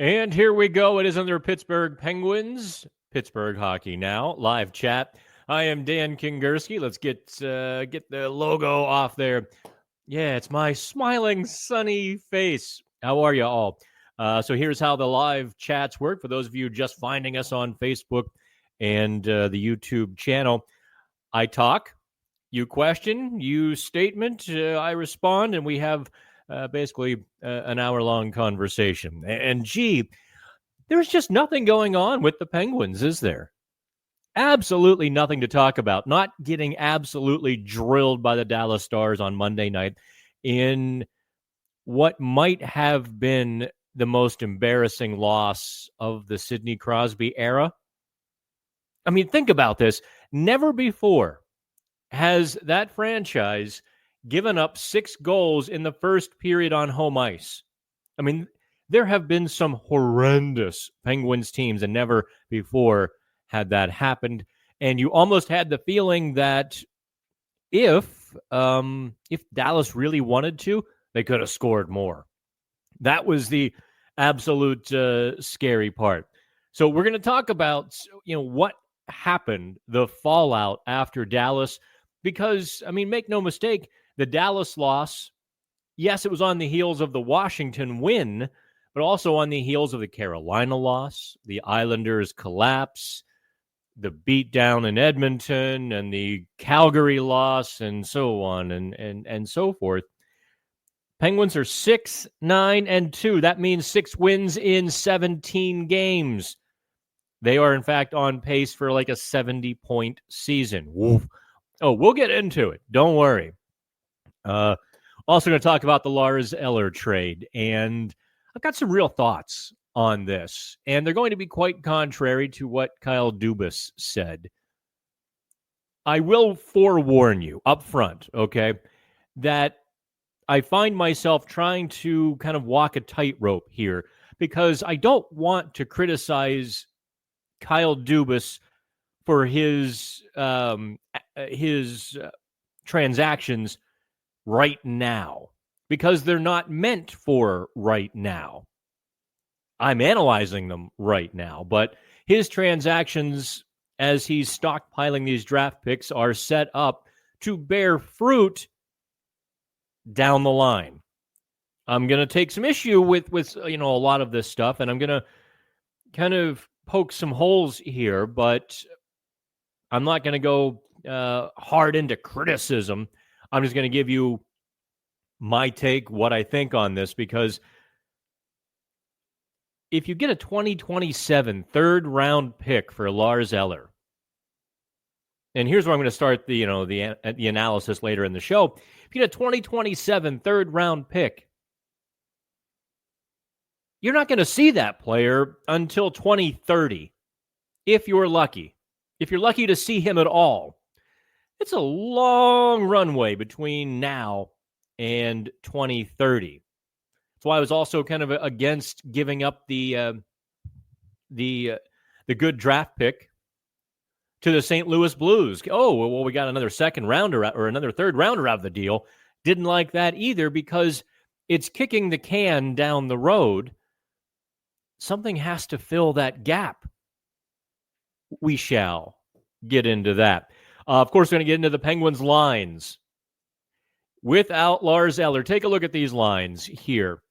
And here we go. It is under Pittsburgh Penguins, Pittsburgh Hockey Now, live chat. I am Dan Kingerski. Let's get the logo off there. Yeah, it's my smiling, sunny face. How are you all? So here's how the live chats work for those of you just finding us on Facebook and the YouTube channel. I talk, you question, you statement, I respond, and we have basically an hour-long conversation. And gee, there's just nothing going on with the Penguins, is there? Absolutely nothing to talk about. Not getting absolutely drilled by the Dallas Stars on Monday night in what might have been the most embarrassing loss of the Sidney Crosby era. I mean, think about this. Never before has that franchise given up 6 goals in the first period on home ice. I mean, there have been some horrendous Penguins teams, and never before had that happened. And you almost had the feeling that if Dallas really wanted to, they could have scored more. That was the absolute scary part. So we're going to talk about what happened, the fallout after Dallas, because, I mean, make no mistake, the Dallas loss, yes, it was on the heels of the Washington win, but also on the heels of the Carolina loss, the Islanders collapse, the beatdown in Edmonton, and the Calgary loss, and so on and so forth. Penguins are 6-9-2. That means 6 wins in 17 games. They are, in fact, on pace for like a 70-point season. Woof. Oh, we'll get into it. Don't worry. Also going to talk about the Lars Eller trade, and I've got some real thoughts on this, and they're going to be quite contrary to what Kyle Dubas said. I will forewarn you up front, okay, that I find myself trying to kind of walk a tightrope here because I don't want to criticize Kyle Dubas for his transactions right now, because they're not meant for right now. I'm analyzing them right now, but his transactions, as he's stockpiling these draft picks, are set up to bear fruit down the line. I'm going to take some issue with a lot of this stuff, and I'm going to kind of poke some holes here, but I'm not going to go hard into criticism. I'm just going to give you my take, what I think on this, because if you get a 2027 third-round pick for Lars Eller, and here's where I'm going to start the analysis later in the show. If you get a 2027 third-round pick, you're not going to see that player until 2030, if you're lucky. If you're lucky to see him at all. It's a long runway between now and 2030. That's why I was also kind of against giving up the good draft pick to the St. Louis Blues. Oh, well, we got another second rounder or another third rounder out of the deal. Didn't like that either because it's kicking the can down the road. Something has to fill that gap. We shall get into that. Of course, we're going to get into the Penguins lines. Without Lars Eller, take a look at these lines here.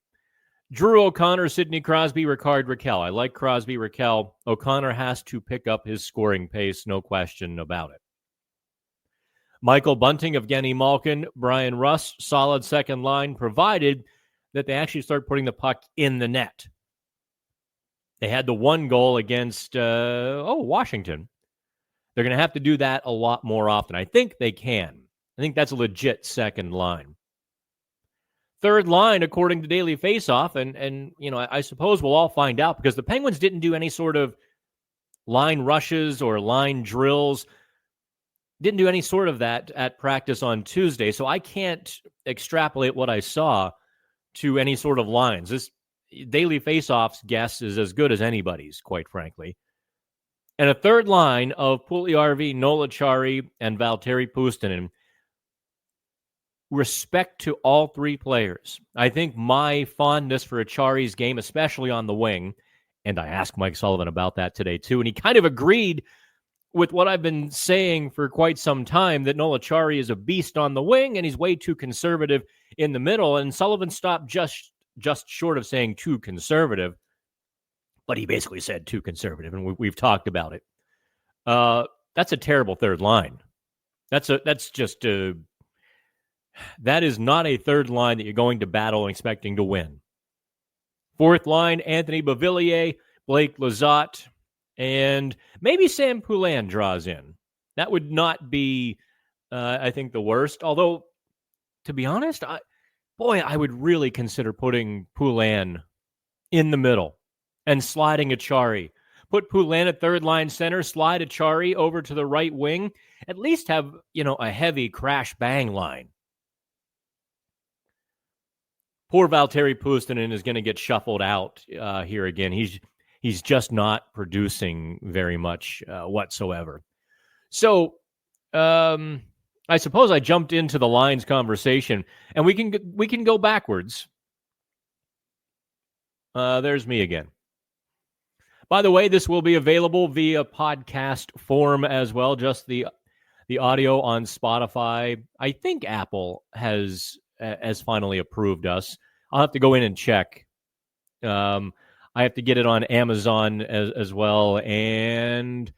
Drew O'Connor, Sidney Crosby, Rickard Rakell. I like Crosby, Rakell. O'Connor has to pick up his scoring pace, no question about it. Michael Bunting, Evgeny Malkin, Brian Rust, solid second line, provided that they actually start putting the puck in the net. They had the one goal against Washington. They're going to have to do that a lot more often. I think they can. I think that's a legit second line. Third line, according to Daily Faceoff, and I suppose we'll all find out because the Penguins didn't do any sort of line rushes or line drills. Didn't do any sort of that at practice on Tuesday, so I can't extrapolate what I saw to any sort of lines. This Daily Faceoff's guess is as good as anybody's, quite frankly. And a third line of Puljujärvi, Nola Chari, and Valtteri Puustinen. respect to all three players. I think my fondness for Achari's game, especially on the wing, and I asked Mike Sullivan about that today too, and he kind of agreed with what I've been saying for quite some time, that Noel Acciari is a beast on the wing and he's way too conservative in the middle. And Sullivan stopped just short of saying too conservative, but he basically said too conservative, and we've talked about it. That's a terrible third line. That is not a third line that you're going to battle and expecting to win. Fourth line, Anthony Beauvillier, Blake Lizotte, and maybe Sam Poulin draws in. That would not be, I think, the worst. Although, to be honest, I would really consider putting Poulin in the middle and sliding Acciari. Put Poulin at third line center, slide Acciari over to the right wing. At least have, a heavy crash bang line. Poor Valtteri Puustinen is going to get shuffled out here again. He's just not producing very much whatsoever. So I suppose I jumped into the lines conversation, and we can go backwards. There's me again. By the way, this will be available via podcast form as well, just the audio on Spotify. I think Apple has finally approved us. I'll have to go in and check. I have to get it on Amazon as well, and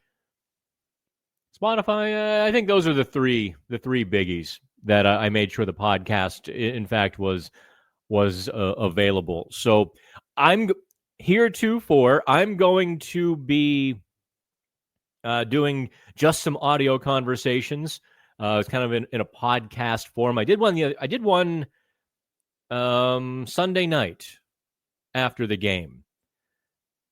Spotify. I think those are the three biggies that I made sure the podcast, in fact, was available. So I'm heretofore I'm going to be doing just some audio conversations. It's kind of in a podcast form. I did one Sunday night after the game.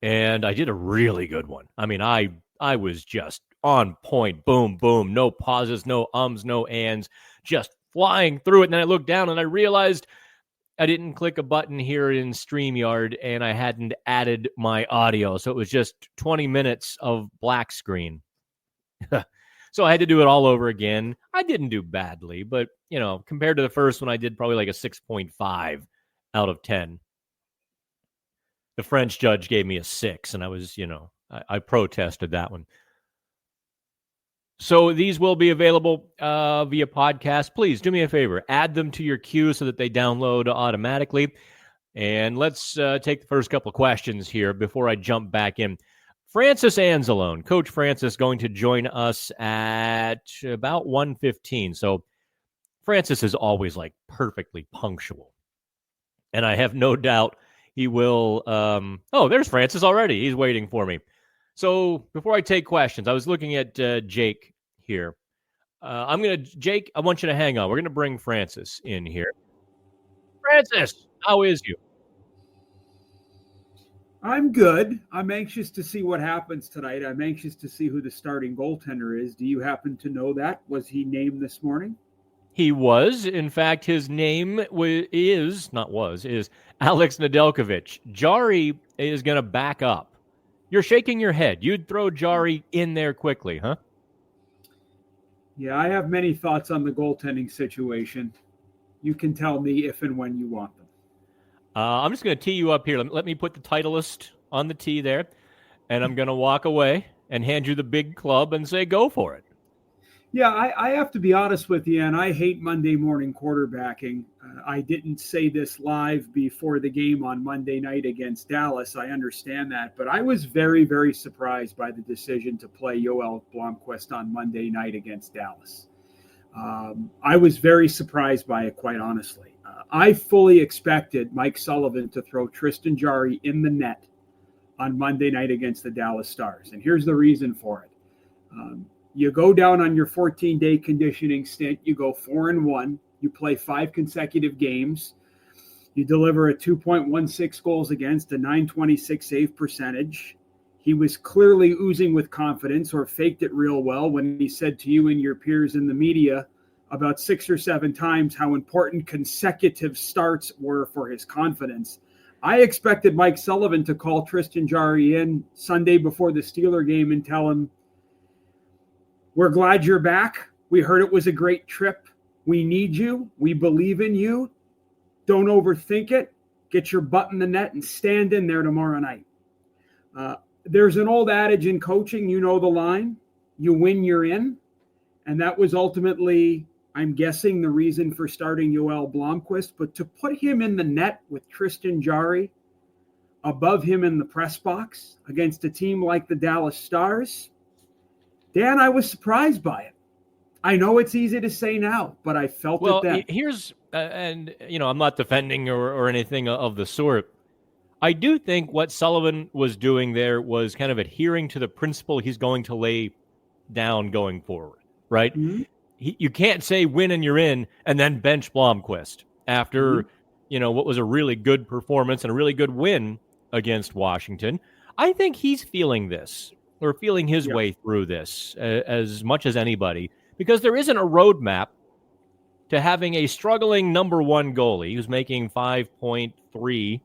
And I did a really good one. I mean, I was just on point. Boom, boom. No pauses, no ums, no ands. Just flying through it. And then I looked down and I realized I didn't click a button here in StreamYard and I hadn't added my audio. So it was just 20 minutes of black screen. So I had to do it all over again. I didn't do badly, but, compared to the first one, I did probably like a 6.5 out of 10. The French judge gave me a 6, and I was, I protested that one. So these will be available via podcast. Please do me a favor. Add them to your queue so that they download automatically. And let's take the first couple of questions here before I jump back in. Francis Anzalone, Coach Francis, going to join us at about 1:15. So Francis is always like perfectly punctual. And I have no doubt he will. There's Francis already. He's waiting for me. So before I take questions, I was looking at Jake here. Jake, I want you to hang on. We're going to bring Francis in here. Francis, how is you? I'm good. I'm anxious to see what happens tonight. I'm anxious to see who the starting goaltender is. Do you happen to know that? Was he named this morning? He was. In fact, his name is Alex Nedeljkovic. Jari is going to back up. You're shaking your head. You'd throw Jari in there quickly, huh? Yeah, I have many thoughts on the goaltending situation. You can tell me if and when you want them. I'm just going to tee you up here. Let me put the Titleist on the tee there, and I'm going to walk away and hand you the big club and say, go for it. Yeah, I have to be honest with you, and I hate Monday morning quarterbacking. I didn't say this live before the game on Monday night against Dallas. I understand that, but I was very, very surprised by the decision to play Yoel Blomqvist on Monday night against Dallas. I was very surprised by it, quite honestly. I fully expected Mike Sullivan to throw Tristan Jarry in the net on Monday night against the Dallas Stars, and here's the reason for it. You go down on your 14-day conditioning stint. You go 4-1. You play 5 consecutive games. You deliver a 2.16 goals against, a .926 save percentage. He was clearly oozing with confidence, or faked it real well when he said to you and your peers in the media about 6 or 7 times how important consecutive starts were for his confidence. I expected Mike Sullivan to call Tristan Jarry in Sunday before the Steeler game and tell him, we're glad you're back. We heard it was a great trip. We need you. We believe in you. Don't overthink it. Get your butt in the net and stand in there tomorrow night. There's an old adage in coaching, you know the line, you win, you're in. And that was ultimately, I'm guessing, the reason for starting Yoel Blomqvist. But to put him in the net with Tristan Jarry above him in the press box against a team like the Dallas Stars, Dan, I was surprised by it. I know it's easy to say now, but I felt it then. Here's, and, I'm not defending or anything of the sort. I do think what Sullivan was doing there was kind of adhering to the principle he's going to lay down going forward, right? Mm-hmm. You can't say win and you're in and then bench Blomqvist after, what was a really good performance and a really good win against Washington. I think he's feeling this or feeling his way through this as much as anybody, because there isn't a roadmap to having a struggling number one goalie who's making 5.3,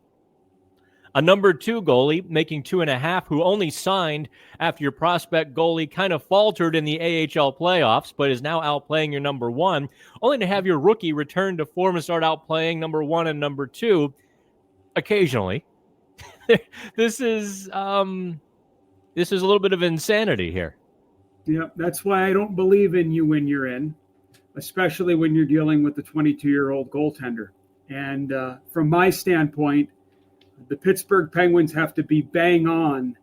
a number two goalie making 2.5, who only signed after your prospect goalie kind of faltered in the AHL playoffs, but is now outplaying your number one, only to have your rookie return to form and start outplaying number one and number two occasionally. This is a little bit of insanity here. Yeah, that's why I don't believe in you when you're in, especially when you're dealing with the 22-year-old goaltender. And from my standpoint, the Pittsburgh Penguins have to be bang on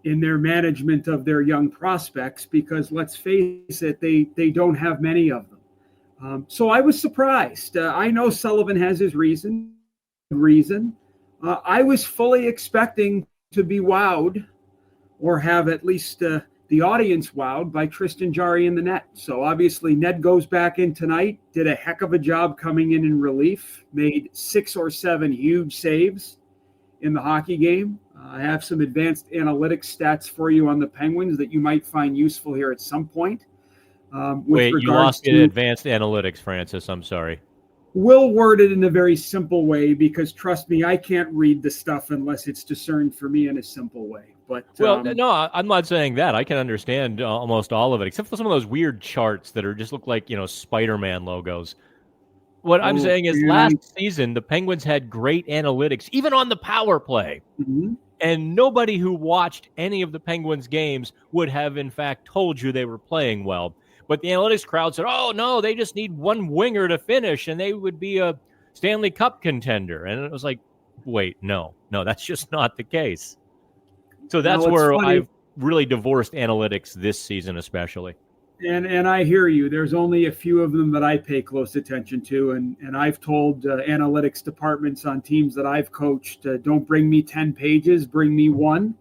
in their management of their young prospects, because let's face it, they don't have many of them. So I was surprised. I know Sullivan has his reason. I was fully expecting to be wowed, or have at least the audience wowed, by Tristan Jarry in the net. So obviously Ned goes back in tonight, did a heck of a job coming in relief, made 6 or 7 huge saves in the hockey game. I have some advanced analytics stats for you on the Penguins that you might find useful here at some point. Wait, you lost in advanced analytics, Francis. I'm sorry. We'll word it in a very simple way, because trust me, I can't read the stuff unless it's discerned for me in a simple way. But no, I'm not saying that. I can understand almost all of it, except for some of those weird charts that just look like, Spider-Man logos. What I'm saying is, last season, the Penguins had great analytics, even on the power play. Mm-hmm. And nobody who watched any of the Penguins games would have, in fact, told you they were playing well. But the analytics crowd said, oh, no, they just need one winger to finish, and they would be a Stanley Cup contender. And it was like, wait, no, that's just not the case. So that's where I've really divorced analytics this season especially. And I hear you. There's only a few of them that I pay close attention to. And I've told analytics departments on teams that I've coached, don't bring me 10 pages, bring me one,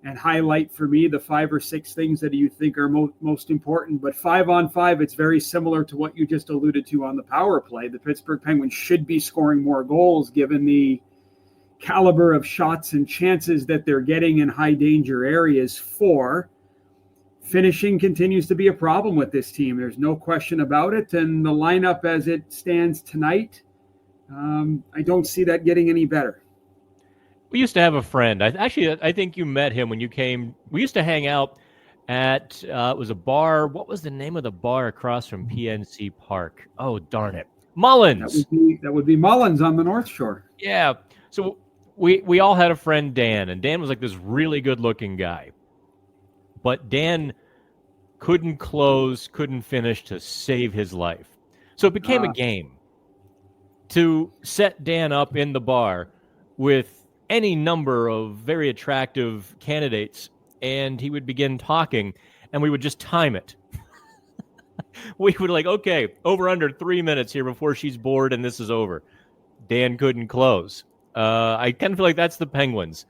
and highlight for me the 5 or 6 things that you think are most important. But 5-on-5, it's very similar to what you just alluded to on the power play. The Pittsburgh Penguins should be scoring more goals given the caliber of shots and chances that they're getting in high danger areas. Finishing continues to be a problem with this team. There's no question about it. And the lineup as it stands tonight, I don't see that getting any better. We used to have a friend. I think you met him when you came. We used to hang out at, it was a bar. What was the name of the bar across from PNC Park? Oh, darn it. Mullins. That would be Mullins on the North Shore. Yeah. So we all had a friend, Dan, and Dan was like this really good-looking guy. But Dan couldn't finish to save his life. So it became a game to set Dan up in the bar with any number of very attractive candidates, and he would begin talking, and we would just time it. We would okay, over under 3 minutes here before she's bored and this is over. Dan couldn't close. I kind of feel like that's the Penguins.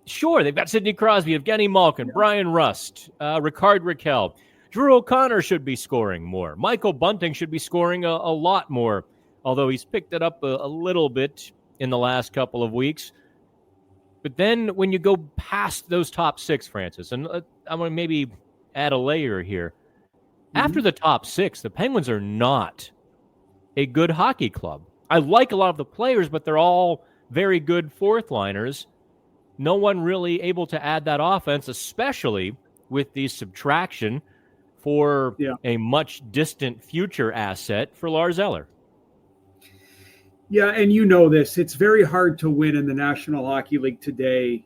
Sure, they've got Sidney Crosby, Evgeny Malkin, Brian Rust, Ricard Raquel. Drew O'Connor should be scoring more. Michael Bunting should be scoring a lot more, although he's picked it up a little bit in the last couple of weeks. But then when you go past those top 6, Francis, and I'm going to maybe add a layer here. After the top 6, the Penguins are not a good hockey club. I like a lot of the players, but they're all very good fourth-liners. No one really able to add that offense, especially with the subtraction for Yeah. a much distant future asset for Lars Eller. Yeah, and you know this. It's very hard to win in the National Hockey League today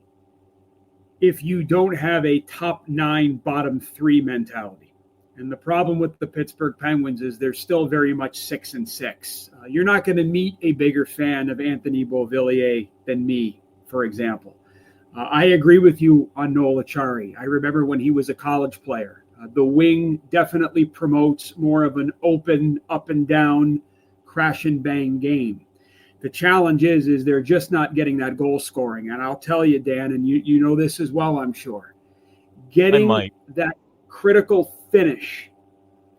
if you don't have a top 9, bottom 3 mentality. And the problem with the Pittsburgh Penguins is they're still very much 6-6. You're not going to meet a bigger fan of Anthony Beauvillier than me, for example. I agree with you on Noel Acciari. I remember when he was a college player. The wing definitely promotes more of an open, up and down, crash and bang game. The challenge is they're just not getting that goal scoring. And I'll tell you, Dan, and you know this as well, I'm sure, getting that critical finish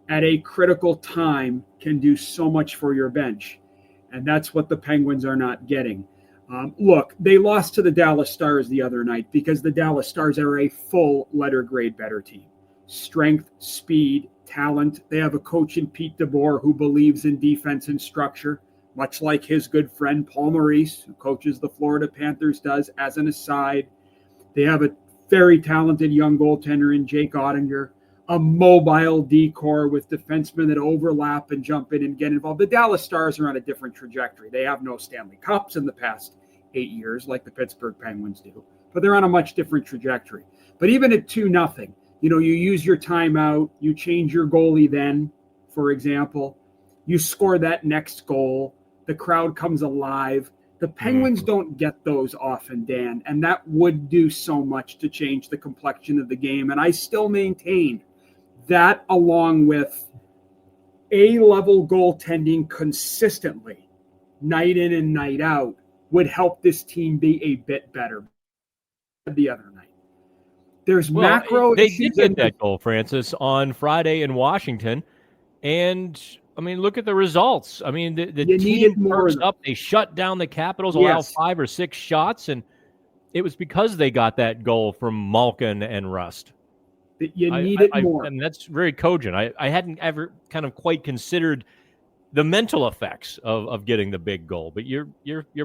at a critical time can do so much for your bench. And that's what the Penguins are not getting. Look, they lost to the Dallas Stars the other night because the Dallas Stars are a full letter grade better team. Strength, speed, talent. They have a coach in Pete DeBoer who believes in defense and structure, much like his good friend Paul Maurice, who coaches the Florida Panthers, does as an aside. They have a very talented young goaltender in Jake Ottinger, a mobile decor with defensemen that overlap and jump in and get involved. The Dallas Stars are on a different trajectory. They have no Stanley Cups in the past 8 years like the Pittsburgh Penguins do, but they're on a much different trajectory. But even at 2-0, you use your timeout, you change your goalie then, for example, you score that next goal, the crowd comes alive. The Penguins don't get those often, Dan, and that would do so much to change the complexion of the game. And I still maintain that, along with A-level goaltending consistently, night in and night out, would help this team be a bit better the other night. There's macro they issues. They did get that goal, Francis, on Friday in Washington. And, I mean, look at the results. I mean, the team perks up. They shut down the Capitals, allow 5 or 6 shots, and it was because they got that goal from Malkin and Rust. You need it more. And that's very cogent. I hadn't ever kind of quite considered the mental effects of getting the big goal, but you're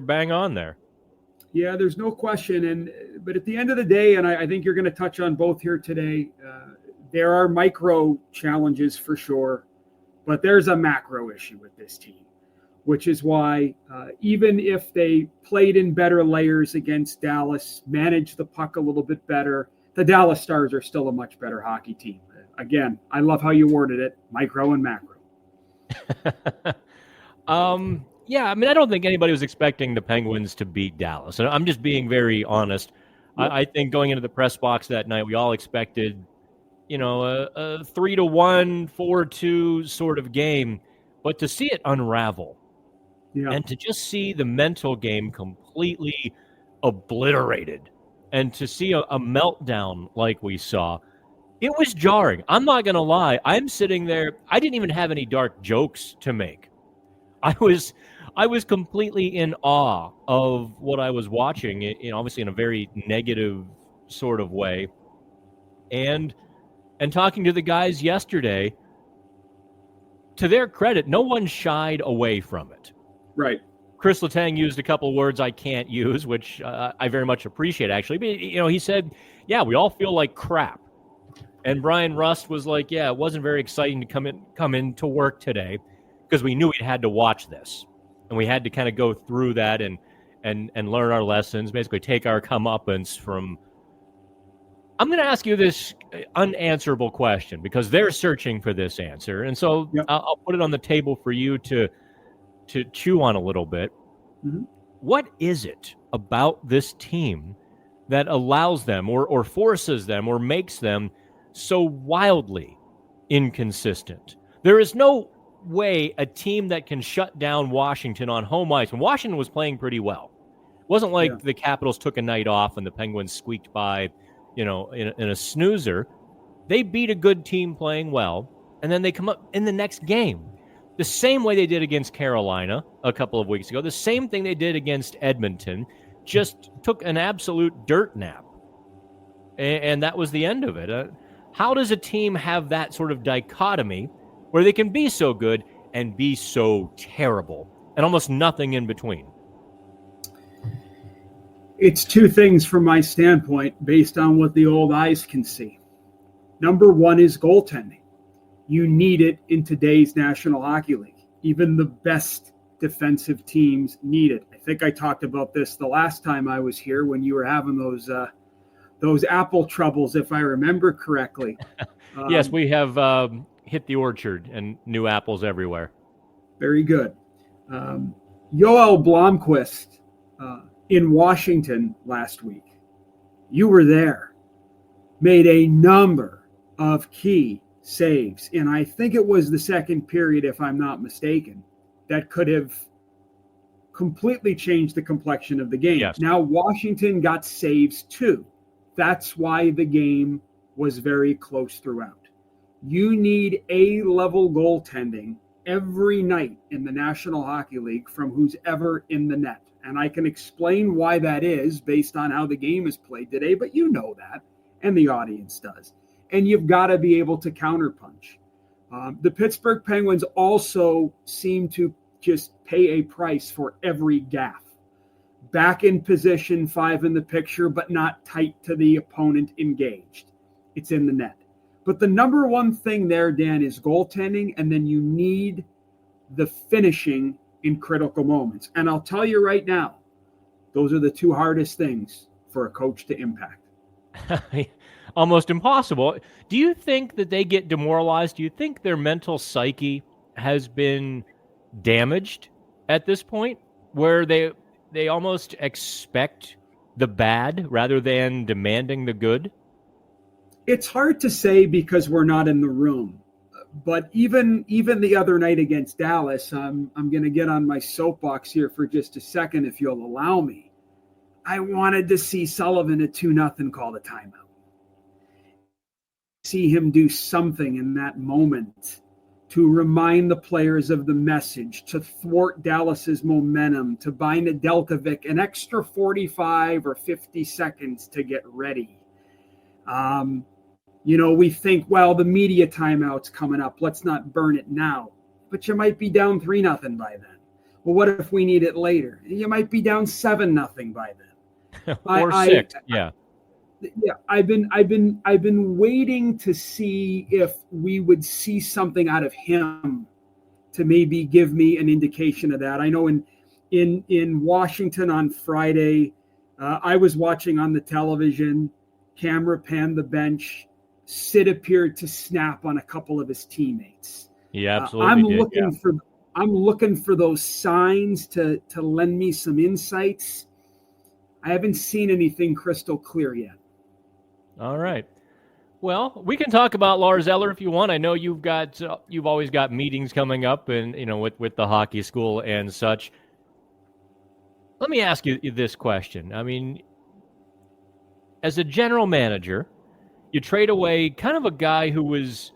bang on there. Yeah, there's no question. But at the end of the day, and I think you're going to touch on both here today, there are micro challenges for sure, but there's a macro issue with this team, which is why even if they played in better layers against Dallas, managed the puck a little bit better, the Dallas Stars are still a much better hockey team. Again, I love how you worded it, micro and macro. Yeah, I mean, I don't think anybody was expecting the Penguins to beat Dallas. And I'm just being very honest. Yep. I think going into the press box that night, we all expected, a 3-1, 4-2 sort of game. But to see it unravel and to just see the mental game completely obliterated and to see a meltdown like we saw, it was jarring. I'm not going to lie. I'm sitting there. I didn't even have any dark jokes to make. I was completely in awe of what I was watching, obviously in a very negative sort of way. And talking to the guys yesterday, to their credit, no one shied away from it. Right. Chris Letang used a couple words I can't use, which I very much appreciate, actually. But, he said, yeah, we all feel like crap. And Brian Rust was like, yeah, it wasn't very exciting to come in to work today because we knew we had to watch this. And we had to kind of go through that and learn our lessons, basically take our comeuppance from. I'm going to ask you this unanswerable question because they're searching for this answer. And so I'll put it on the table for you to chew on a little bit. Mm-hmm. What is it about this team that allows them or forces them or makes them so wildly inconsistent? There is no way a team that can shut down Washington on home ice, when Washington was playing pretty well. It wasn't like the Capitals took a night off and the Penguins squeaked by, in a snoozer. They beat a good team playing well, and then they come up in the next game. The same way they did against Carolina a couple of weeks ago, the same thing they did against Edmonton, just took an absolute dirt nap. And that was the end of it. How does a team have that sort of dichotomy where they can be so good and be so terrible and almost nothing in between? It's two things from my standpoint based on what the old eyes can see. Number one is goaltending. You need it in today's National Hockey League. Even the best defensive teams need it. I think I talked about this the last time I was here when you were having those apple troubles, if I remember correctly. Yes, we have hit the orchard and new apples everywhere. Very good. Yoel Blomqvist in Washington last week. You were there. Made a number of key saves. And I think it was the second period, if I'm not mistaken, that could have completely changed the complexion of the game. Yes. Now, Washington got saves too. That's why the game was very close throughout. You need A-level goaltending every night in the National Hockey League from who's ever in the net. And I can explain why that is based on how the game is played today, but you know that, and the audience does. And you've got to be able to counterpunch. The Pittsburgh Penguins also seem to just pay a price for every gaffe. Back in position, 5 in the picture, but not tight to the opponent engaged. It's in the net. But the number one thing there, Dan, is goaltending, and then you need the finishing in critical moments. And I'll tell you right now, those are the two hardest things for a coach to impact. Almost impossible. Do you think that they get demoralized? Do you think their mental psyche has been damaged at this point, where they almost expect the bad rather than demanding the good? It's hard to say because we're not in the room. But even the other night against Dallas, I'm going to get on my soapbox here for just a second, if you'll allow me. I wanted to see Sullivan at 2-0 call the timeout. See him do something in that moment to remind the players of the message, to thwart Dallas's momentum, to buy Nedeljkovic an extra 45 or 50 seconds to get ready. We think, well, the media timeout's coming up. Let's not burn it now. But you might be down 3-0 by then. Well, what if we need it later? You might be down 7-0 by then. Or 6, yeah. Yeah, I've been waiting to see if we would see something out of him to maybe give me an indication of that. I know in Washington on Friday, I was watching on the television, camera panned the bench. Sid appeared to snap on a couple of his teammates. Yeah, absolutely. I'm looking for those signs to lend me some insights. I haven't seen anything crystal clear yet. All right. Well, we can talk about Lars Eller if you want. I know you've always got meetings coming up, and with the hockey school and such. Let me ask you this question. I mean, as a general manager, you trade away kind of a guy who was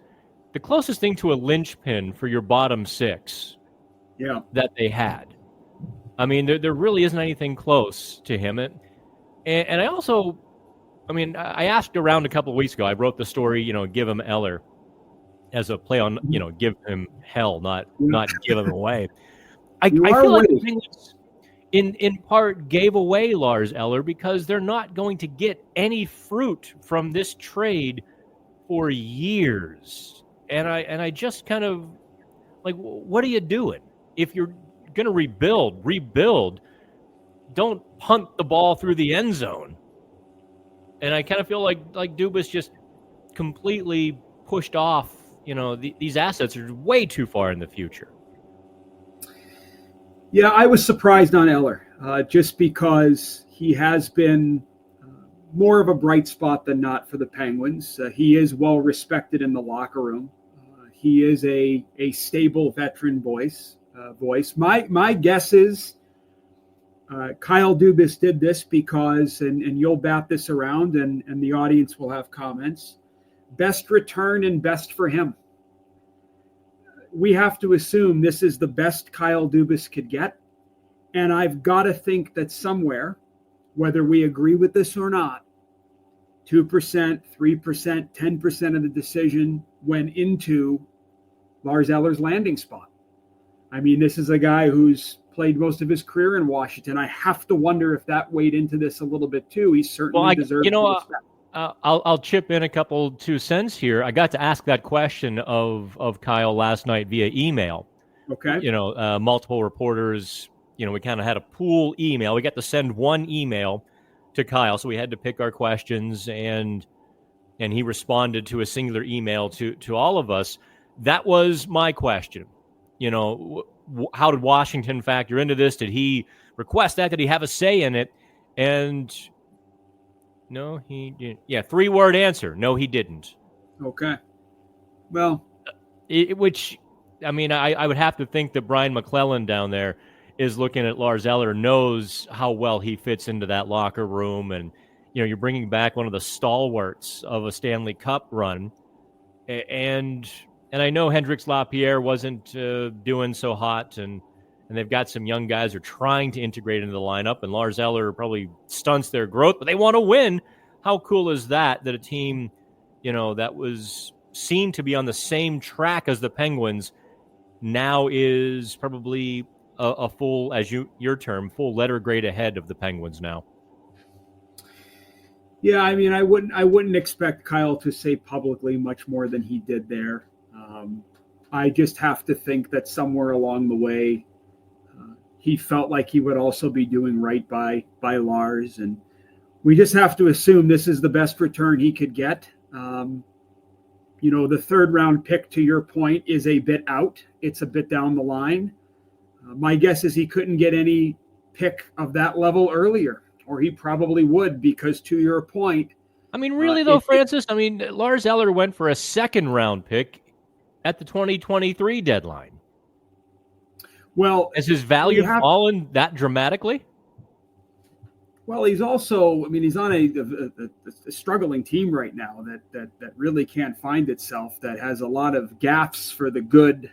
the closest thing to a linchpin for your bottom 6 that they had. I mean, there really isn't anything close to him. And I also, I asked around a couple of weeks ago. I wrote the story, give him Eller as a play on, give him hell, not give him away. I feel like the Penguins in part gave away Lars Eller because they're not going to get any fruit from this trade for years. And I just kind of like, what are you doing? If you're going to rebuild, don't punt the ball through the end zone. And I kind of feel like Dubas just completely pushed off, these assets are way too far in the future. Yeah, I was surprised on Eller, just because he has been more of a bright spot than not for the Penguins. He is well respected in the locker room. He is a stable veteran voice. My guess is Kyle Dubas did this because, and you'll bat this around, and the audience will have comments, best return and best for him. We have to assume this is the best Kyle Dubas could get. And I've got to think that somewhere, whether we agree with this or not, 2%, 3%, 10% of the decision went into Lars Eller's landing spot. I mean, this is a guy who's played most of his career in Washington. I have to wonder if that weighed into this a little bit too. He certainly deserves respect. I'll chip in a couple 2 cents here. I got to ask that question of Kyle last night via email. Okay. Multiple reporters. We kind of had a pool email. We got to send one email to Kyle, so we had to pick our questions, and he responded to a singular email to all of us. That was my question. How did Washington factor into this? Did he request that? Did he have a say in it? And no, he didn't. Yeah, 3-word answer. No, he didn't. Okay. Well, I would have to think that Brian McClellan down there is looking at Lars Eller, knows how well he fits into that locker room. And, you're bringing back one of the stalwarts of a Stanley Cup run. And I know Hendrix Lapierre wasn't doing so hot, and they've got some young guys who are trying to integrate into the lineup, and Lars Eller probably stunts their growth, but they want to win. How cool is that a team, that was seen to be on the same track as the Penguins now is probably a full, as your term, full letter grade ahead of the Penguins now? Yeah, I wouldn't expect Kyle to say publicly much more than he did there. I just have to think that somewhere along the way, he felt like he would also be doing right by Lars, and we just have to assume this is the best return he could get. The third round pick, to your point, is a bit out. It's a bit down the line. My guess is he couldn't get any pick of that level earlier, or he probably would, because to your point. Really though, Francis, Lars Eller went for a second round pick at the 2023 deadline. Well, has his value fallen that dramatically? Well, he's also, he's on a struggling team right now that really can't find itself, that has a lot of gaps for the good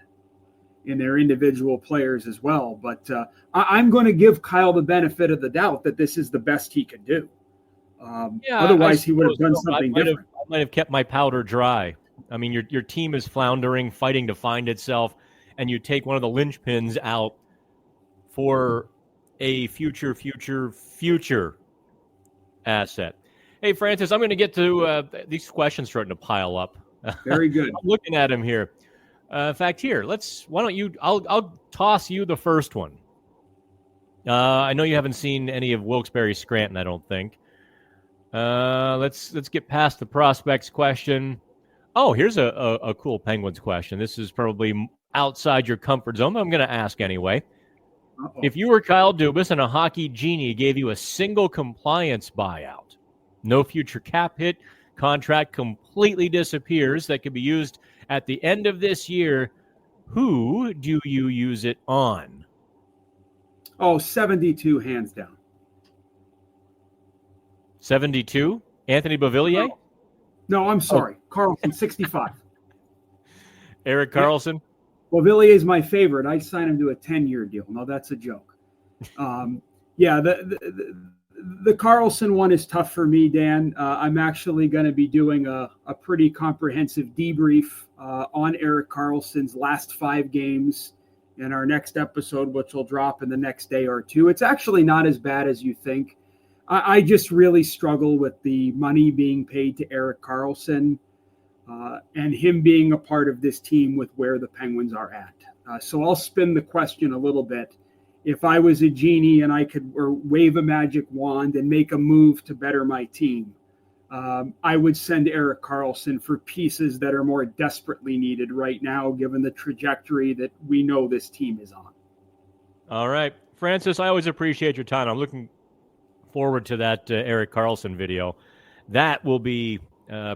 in their individual players as well. But I'm going to give Kyle the benefit of the doubt that this is the best he could do. Otherwise, he would have done something different. I might have kept my powder dry. Your team is floundering, fighting to find itself, and you take one of the linchpins out for a future asset. Hey, Francis, I'm going to get to these questions starting to pile up. Very good. I'm looking at them here. In fact, here, I'll toss you the first one. I know you haven't seen any of Wilkes-Barre Scranton, I don't think. Let's get past the prospects question. Oh, here's a cool Penguins question. This is probably outside your comfort zone, but I'm going to ask anyway. Uh-oh. If you were Kyle Dubas and a hockey genie gave you a single compliance buyout, no future cap hit, contract completely disappears, that could be used at the end of this year, who do you use it on? 72, hands down. 72? Anthony Beauvillier? No, I'm sorry. Carlson, 65. Erik Karlsson? Beauvillier is my favorite. I signed him to a 10-year deal. No, that's a joke. The Karlsson one is tough for me, Dan. I'm actually going to be doing a pretty comprehensive debrief on Erik Karlsson's last 5 games in our next episode, which will drop in the next day or two. It's actually not as bad as you think. I just really struggle with the money being paid to Erik Karlsson and him being a part of this team with where the Penguins are at. So I'll spin the question a little bit. If I was a genie and I could wave a magic wand and make a move to better my team, I would send Erik Karlsson for pieces that are more desperately needed right now, given the trajectory that we know this team is on. All right. Francis, I always appreciate your time. I'm looking forward to that Erik Karlsson video. That will be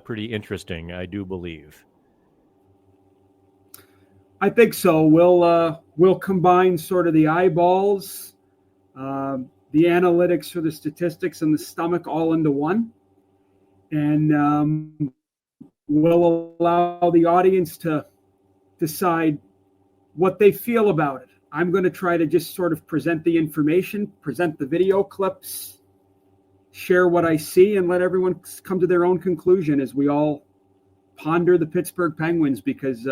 pretty interesting, I do believe. I think so. We'll combine sort of the eyeballs, the analytics or the statistics, and the stomach all into one, and we'll allow the audience to decide what they feel about it. I'm going to try to just sort of present the information, present the video clips, share what I see, and let everyone come to their own conclusion as we all ponder the Pittsburgh Penguins, because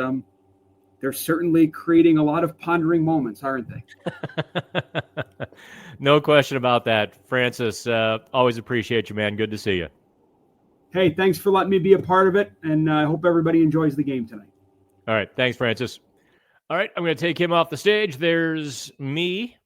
they're certainly creating a lot of pondering moments, aren't they? No question about that. Francis, always appreciate you, man. Good to see you. Hey, thanks for letting me be a part of it, and I hope everybody enjoys the game tonight. All right. Thanks, Francis. All right. I'm going to take him off the stage. There's me.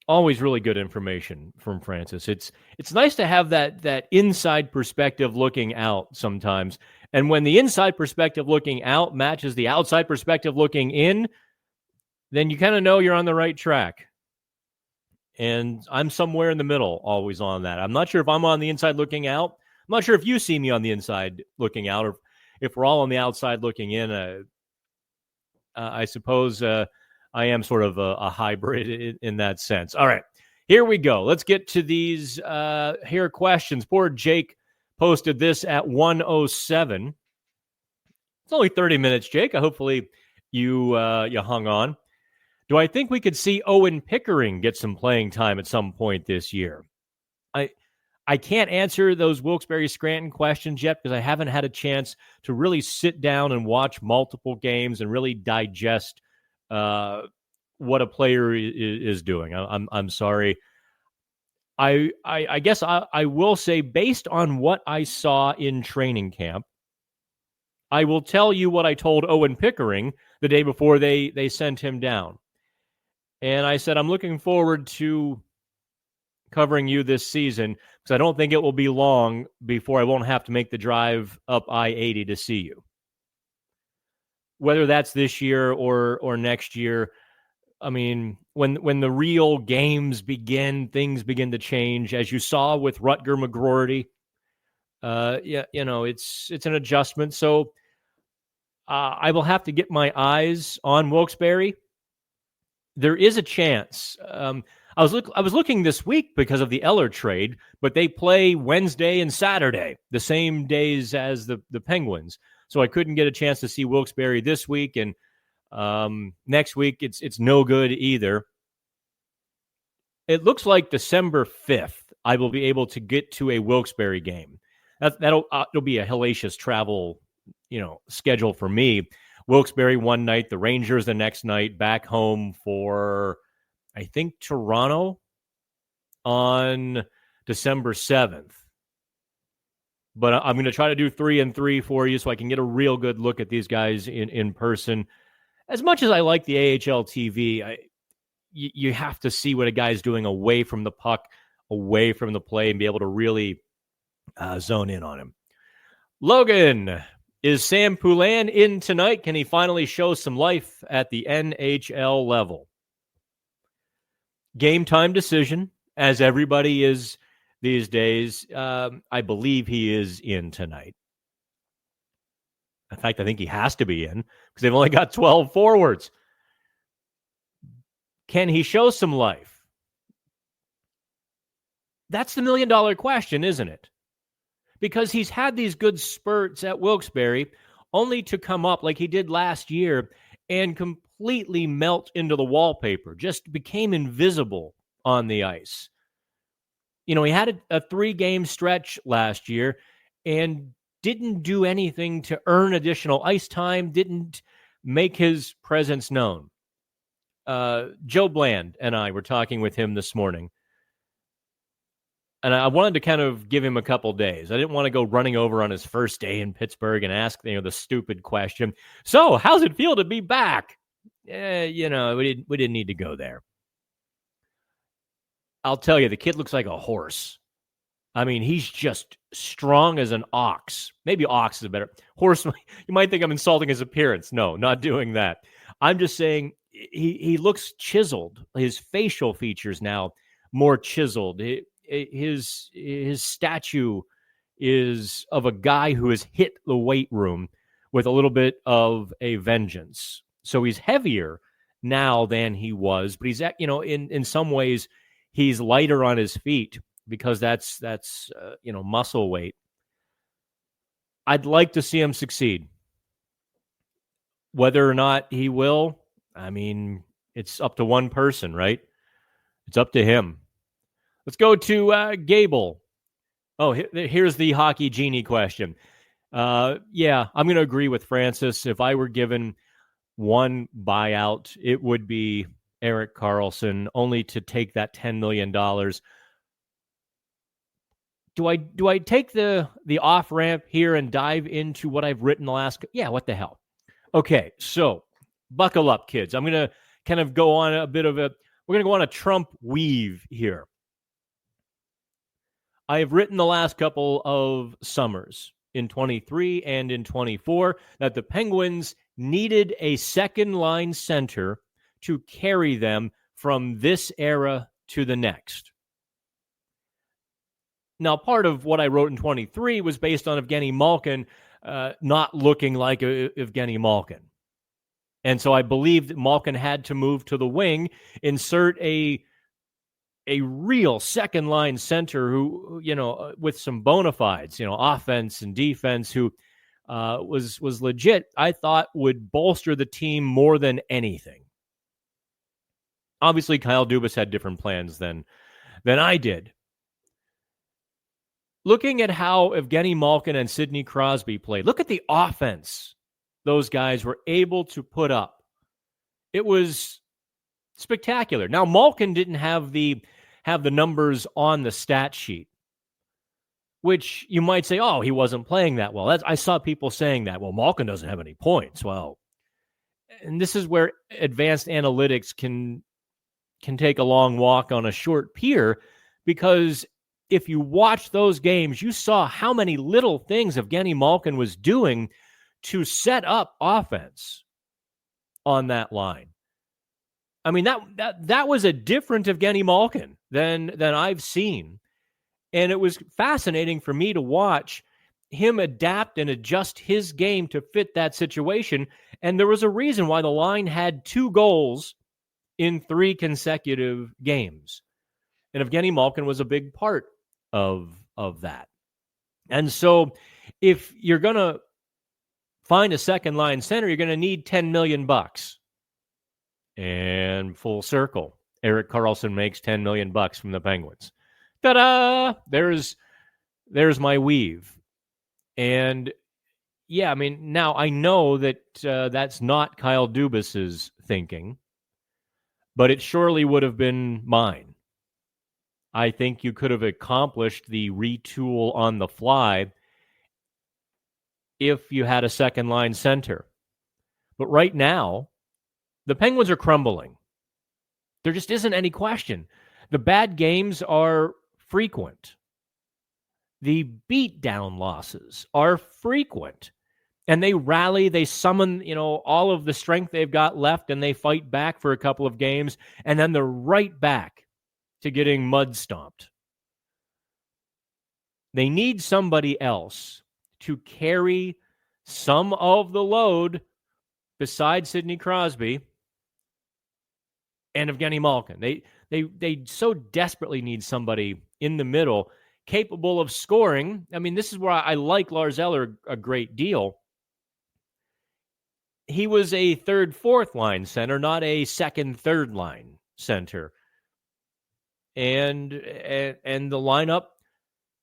Always really good information from Francis. It's nice to have that inside perspective looking out sometimes. And when the inside perspective looking out matches the outside perspective looking in, then you kind of know you're on the right track. And I'm somewhere in the middle, always on that. I'm not sure if I'm on the inside looking out. I'm not sure if you see me on the inside looking out, or if we're all on the outside looking in. I suppose I am sort of a hybrid in that sense. All right, here we go. Let's get to these here questions. Poor Jake posted this at 1:07. It's only 30 minutes, Jake. Hopefully you hung on. Do I think we could see Owen Pickering get some playing time at some point this year? I can't answer those Wilkes-Barre-Scranton questions yet because I haven't had a chance to really sit down and watch multiple games and really digest what a player is doing. I'm sorry. I guess I will say, based on what I saw in training camp, I will tell you what I told Owen Pickering the day before they sent him down. And I said, I'm looking forward to covering you this season because I don't think it will be long before I won't have to make the drive up I-80 to see you. Whether that's this year or next year, I mean, when the real games begin, things begin to change. As you saw with Rutger McGroarty, it's an adjustment. So I will have to get my eyes on Wilkes-Barre. There is a chance. I was looking this week because of the Eller trade, but they play Wednesday and Saturday, the same days as the Penguins. So I couldn't get a chance to see Wilkes-Barre this week, and next week it's no good either. It looks like December 5th I will be able to get to a Wilkes-Barre game. It'll be a hellacious travel, schedule for me. Wilkes-Barre one night, the Rangers the next night, back home for, I think, Toronto on December 7th. But I'm going to try to do 3-3 for you so I can get a real good look at these guys in person. As much as I like the AHL TV, you have to see what a guy's doing away from the puck, away from the play, and be able to really zone in on him. Logan, is Sam Poulin in tonight? Can he finally show some life at the NHL level? Game time decision, as everybody is these days. I believe he is in tonight. In fact, I think he has to be in because they've only got 12 forwards. Can he show some life? That's the million-dollar question, isn't it? Because he's had these good spurts at Wilkes-Barre only to come up like he did last year and completely melt into the wallpaper, just became invisible on the ice. He had a 3-game stretch last year and didn't do anything to earn additional ice time, didn't make his presence known. Joe Bland and I were talking with him this morning. And I wanted to kind of give him a couple days. I didn't want to go running over on his first day in Pittsburgh and ask the stupid question. So, how's it feel to be back? We didn't need to go there. I'll tell you, the kid looks like a horse. I mean, he's just strong as an ox. Maybe ox is a better horse. You might think I'm insulting his appearance. No, not doing that. I'm just saying he looks chiseled. His facial features now more chiseled. His statue is of a guy who has hit the weight room with a little bit of a vengeance. So he's heavier now than he was, but he's in some ways he's lighter on his feet because that's muscle weight. I'd like to see him succeed. Whether or not he will, I mean, it's up to one person, right? It's up to him. Let's go to Gable. Oh, here's the Hockey Genie question. I'm going to agree with Francis. If I were given one buyout, it would be Erik Karlsson, only to take that $10 million do I take the off ramp here and dive into what I've written the last? Yeah, what the hell? Okay, so buckle up, kids. I'm gonna kind of go on a bit of a. We're gonna go on a Trump weave here. I have written the last couple of summers in 23 and in 24 that the Penguins needed a second line center to carry them from this era to the next. Now, part of what I wrote in 23 was based on Evgeny Malkin not looking like Evgeny Malkin. And so I believed that Malkin had to move to the wing, insert a real second line center who, with some bona fides, offense and defense, who was legit, I thought would bolster the team more than anything. Obviously, Kyle Dubas had different plans than I did. Looking at how Evgeny Malkin and Sidney Crosby played, look at the offense those guys were able to put up. It was spectacular. Now, Malkin didn't have the numbers on the stat sheet, which you might say, oh, he wasn't playing that well. I saw people saying that. Well, Malkin doesn't have any points. Well, and this is where advanced analytics can take a long walk on a short pier, because if you watch those games, you saw how many little things Evgeny Malkin was doing to set up offense on that line. I mean, that was a different Evgeny Malkin than I've seen. And it was fascinating for me to watch him adapt and adjust his game to fit that situation. And there was a reason why the line had 2 goals in 3 consecutive games. And Evgeny Malkin was a big part of that. And so if you're going to find a second line center, you're going to need $10 million. And full circle, Erik Karlsson makes $10 million from the Penguins. Ta-da! There's my weave. And yeah, I mean, now I know that that's not Kyle Dubas's thinking, but it surely would have been mine. I think you could have accomplished the retool on the fly if you had a second line center. But right now, the Penguins are crumbling. There just isn't any question. The bad games are frequent. The beatdown losses are frequent. And they rally, they summon, all of the strength they've got left, and they fight back for a couple of games, and then they're right back to getting mud stomped. They need somebody else to carry some of the load besides Sidney Crosby and Evgeny Malkin. They so desperately need somebody in the middle capable of scoring. I mean, this is where I like Lars Eller a great deal. He was a third, fourth line center, not a second, third line center. And the lineup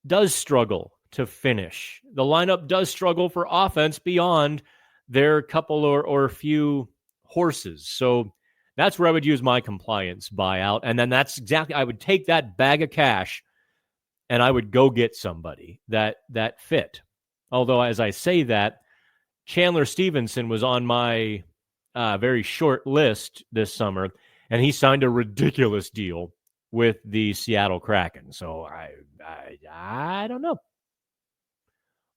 does struggle to finish. The lineup does struggle for offense beyond their couple or few horses. So that's where I would use my compliance buyout. And then I would take that bag of cash and I would go get somebody that fit. Although, as I say that, Chandler Stevenson was on my very short list this summer, and he signed a ridiculous deal with the Seattle Kraken. So I don't know.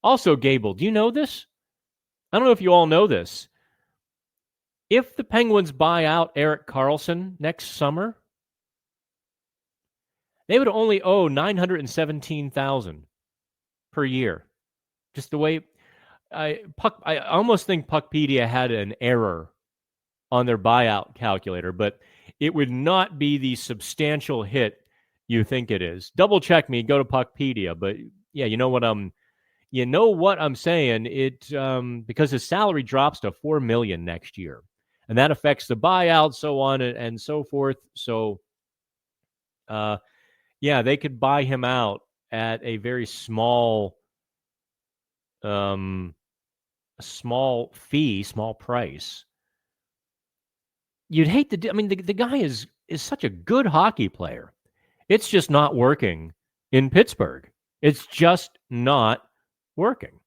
Also, Gable, do you know this? I don't know if you all know this. If the Penguins buy out Erik Karlsson next summer, they would only owe $917,000 per year. Just the way I almost think Puckpedia had an error on their buyout calculator, but it would not be the substantial hit you think it is. Double check me, go to Puckpedia, but yeah, you know what I'm saying. It because his salary drops to $4 million next year, and that affects the buyout, so on and so forth. So, yeah, they could buy him out at a very small fee, small price. You'd hate to. I mean, the guy is such a good hockey player. It's just not working in Pittsburgh. It's just not working.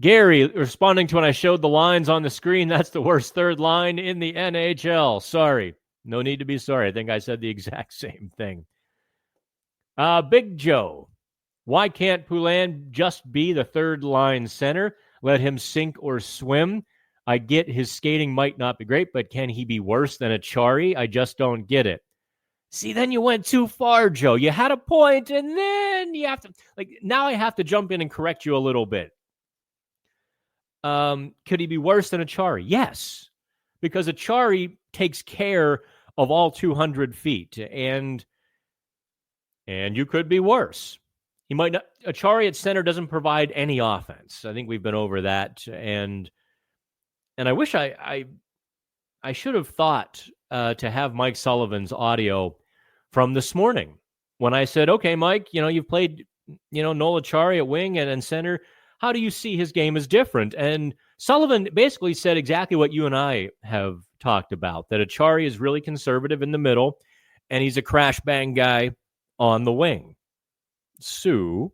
Gary, responding to when I showed the lines on the screen, that's the worst third line in the NHL. Sorry. No need to be sorry. I think I said the exact same thing. Big Joe, why can't Poulin just be the third line center? Let him sink or swim. I get his skating might not be great, but can he be worse than Achari? I just don't get it. See, then you went too far, Joe. You had a point, and then you have to, now I have to jump in and correct you a little bit. Could he be worse than Achari? Yes, because Achari takes care of all 200 feet, and you could be worse. He might not. Achari at center doesn't provide any offense. I think we've been over that, and I wish I should have thought to have Mike Sullivan's audio from this morning when I said, okay, Mike, you've played, Noel Achari at wing and center. How do you see his game as different? And Sullivan basically said exactly what you and I have talked about, that Achari is really conservative in the middle, and he's a crash bang guy on the wing. So,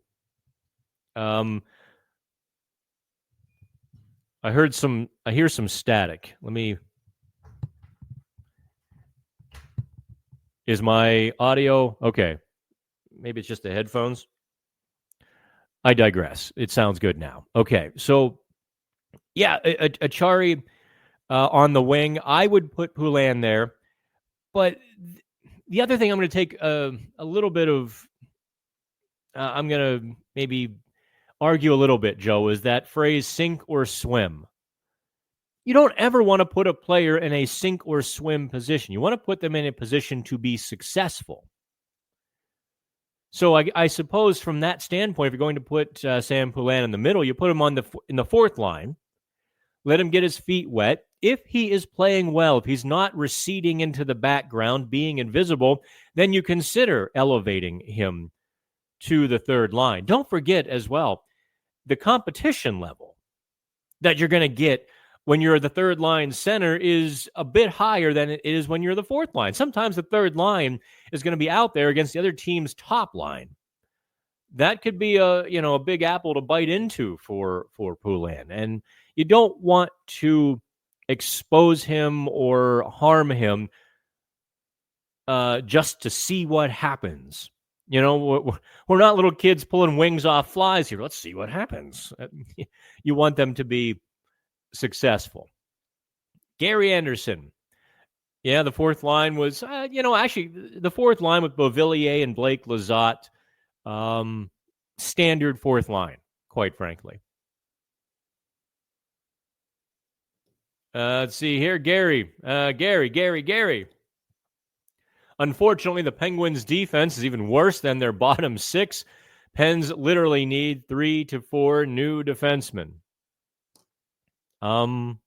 I hear some static. Is my audio okay? Maybe it's just the headphones. I digress. It sounds good now. Okay, so yeah, Achari on the wing. I would put Poulin there, but the other thing I'm going to take a little bit of. I'm going to maybe argue a little bit, Joe, is that phrase sink or swim. You don't ever want to put a player in a sink or swim position. You want to put them in a position to be successful. So I suppose from that standpoint, if you're going to put Sam Poulin in the middle, you put him in the fourth line, let him get his feet wet. If he is playing well, if he's not receding into the background, being invisible, then you consider elevating him to the third line. Don't forget as well, the competition level that you're going to get when you're the third line center is a bit higher than it is when you're the fourth line. Sometimes the third line is going to be out there against the other team's top line. That could be a big apple to bite into for Poulin. And you don't want to expose him or harm him just to see what happens. We're not little kids pulling wings off flies here. Let's see what happens. You want them to be successful. Gary Anderson. Yeah, the fourth line was, actually, the fourth line with Beauvillier and Blake Lizotte, standard fourth line, quite frankly. Let's see here. Gary. Unfortunately, the Penguins' defense is even worse than their bottom six. Pens literally need 3 to 4 new defensemen. Well,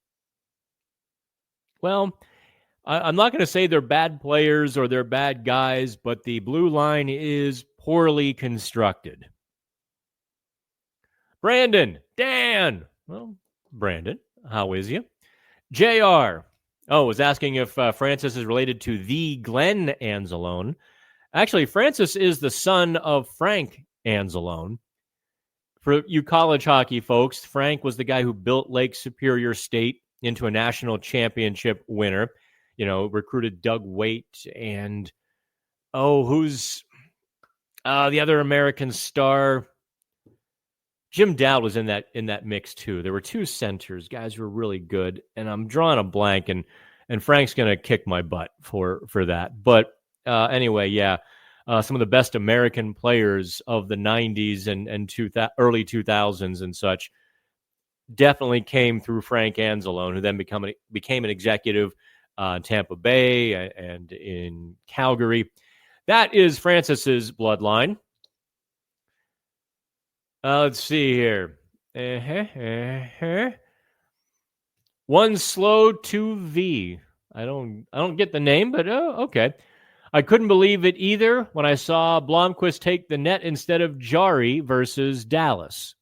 I'm not going to say they're bad players or they're bad guys, but the blue line is poorly constructed. Brandon, Dan. Well, Brandon, how is you? JR. Was asking if Francis is related to the Glenn Anzalone. Actually, Francis is the son of Frank Anzalone. For you college hockey folks, Frank was the guy who built Lake Superior State into a national championship winner. Recruited Doug Waite and, who's the other American star? Jim Dowd was in that mix too. There were two centers, guys who were really good, and I'm drawing a blank, and Frank's going to kick my butt for that. But anyway, yeah, some of the best American players of the 90s and early 2000s and such definitely came through Frank Anzalone, who then became an executive in Tampa Bay and in Calgary. That is Francis's bloodline. Let's see here. One slow 2V. I don't get the name, but okay. I couldn't believe it either when I saw Blomqvist take the net instead of Jari versus Dallas.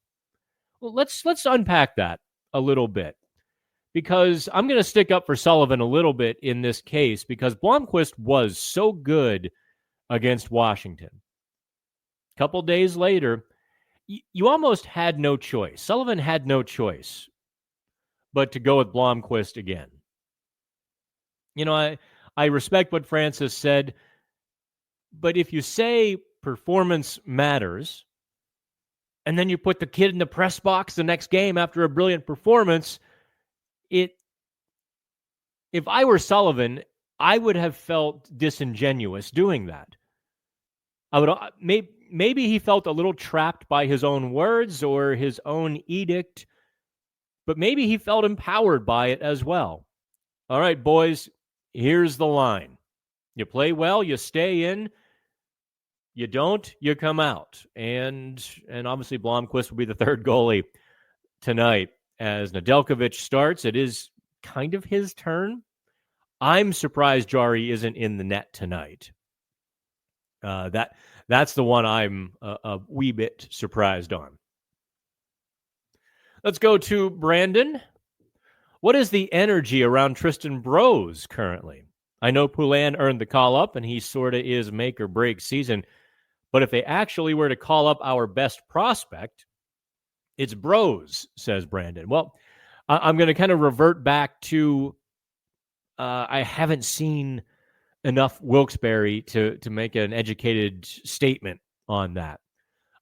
Well, let's unpack that a little bit, because I'm going to stick up for Sullivan a little bit in this case, because Blomqvist was so good against Washington. A couple days later, you almost had no choice. Sullivan had no choice but to go with Blomqvist again. I respect what Francis said, but if you say performance matters, and then you put the kid in the press box the next game after a brilliant performance, if I were Sullivan, I would have felt disingenuous doing that. I would maybe he felt a little trapped by his own words or his own edict, but maybe he felt empowered by it as well. All right, boys, here's the line. You play well, you stay in. You don't, you come out. And obviously Blomqvist will be the third goalie tonight as Nedeljkovic starts. It is kind of his turn. I'm surprised Jari isn't in the net tonight. That's the one I'm a wee bit surprised on. Let's go to Brandon. What is the energy around Tristan Brose currently? I know Poulin earned the call-up, and he sort of is make-or-break season. But if they actually were to call up our best prospect, it's Brose, says Brandon. Well, I'm going to kind of revert back to I haven't seen enough Wilkes-Barre to make an educated statement on that.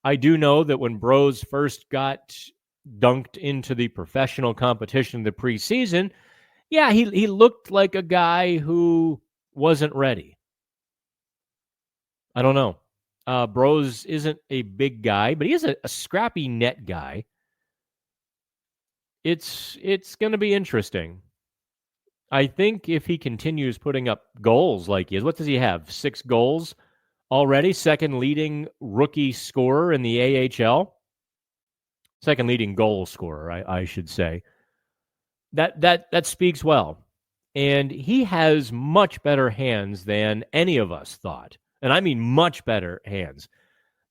I do know that when Brose first got dunked into the professional competition in the preseason, yeah, he looked like a guy who wasn't ready. I don't know. Brose isn't a big guy, but he is a scrappy net guy. It's going to be interesting. I think if he continues putting up goals like he is, what does he have? 6 goals already? Second leading rookie scorer in the AHL? Second leading goal scorer, I should say. That speaks well. And he has much better hands than any of us thought. And I mean much better hands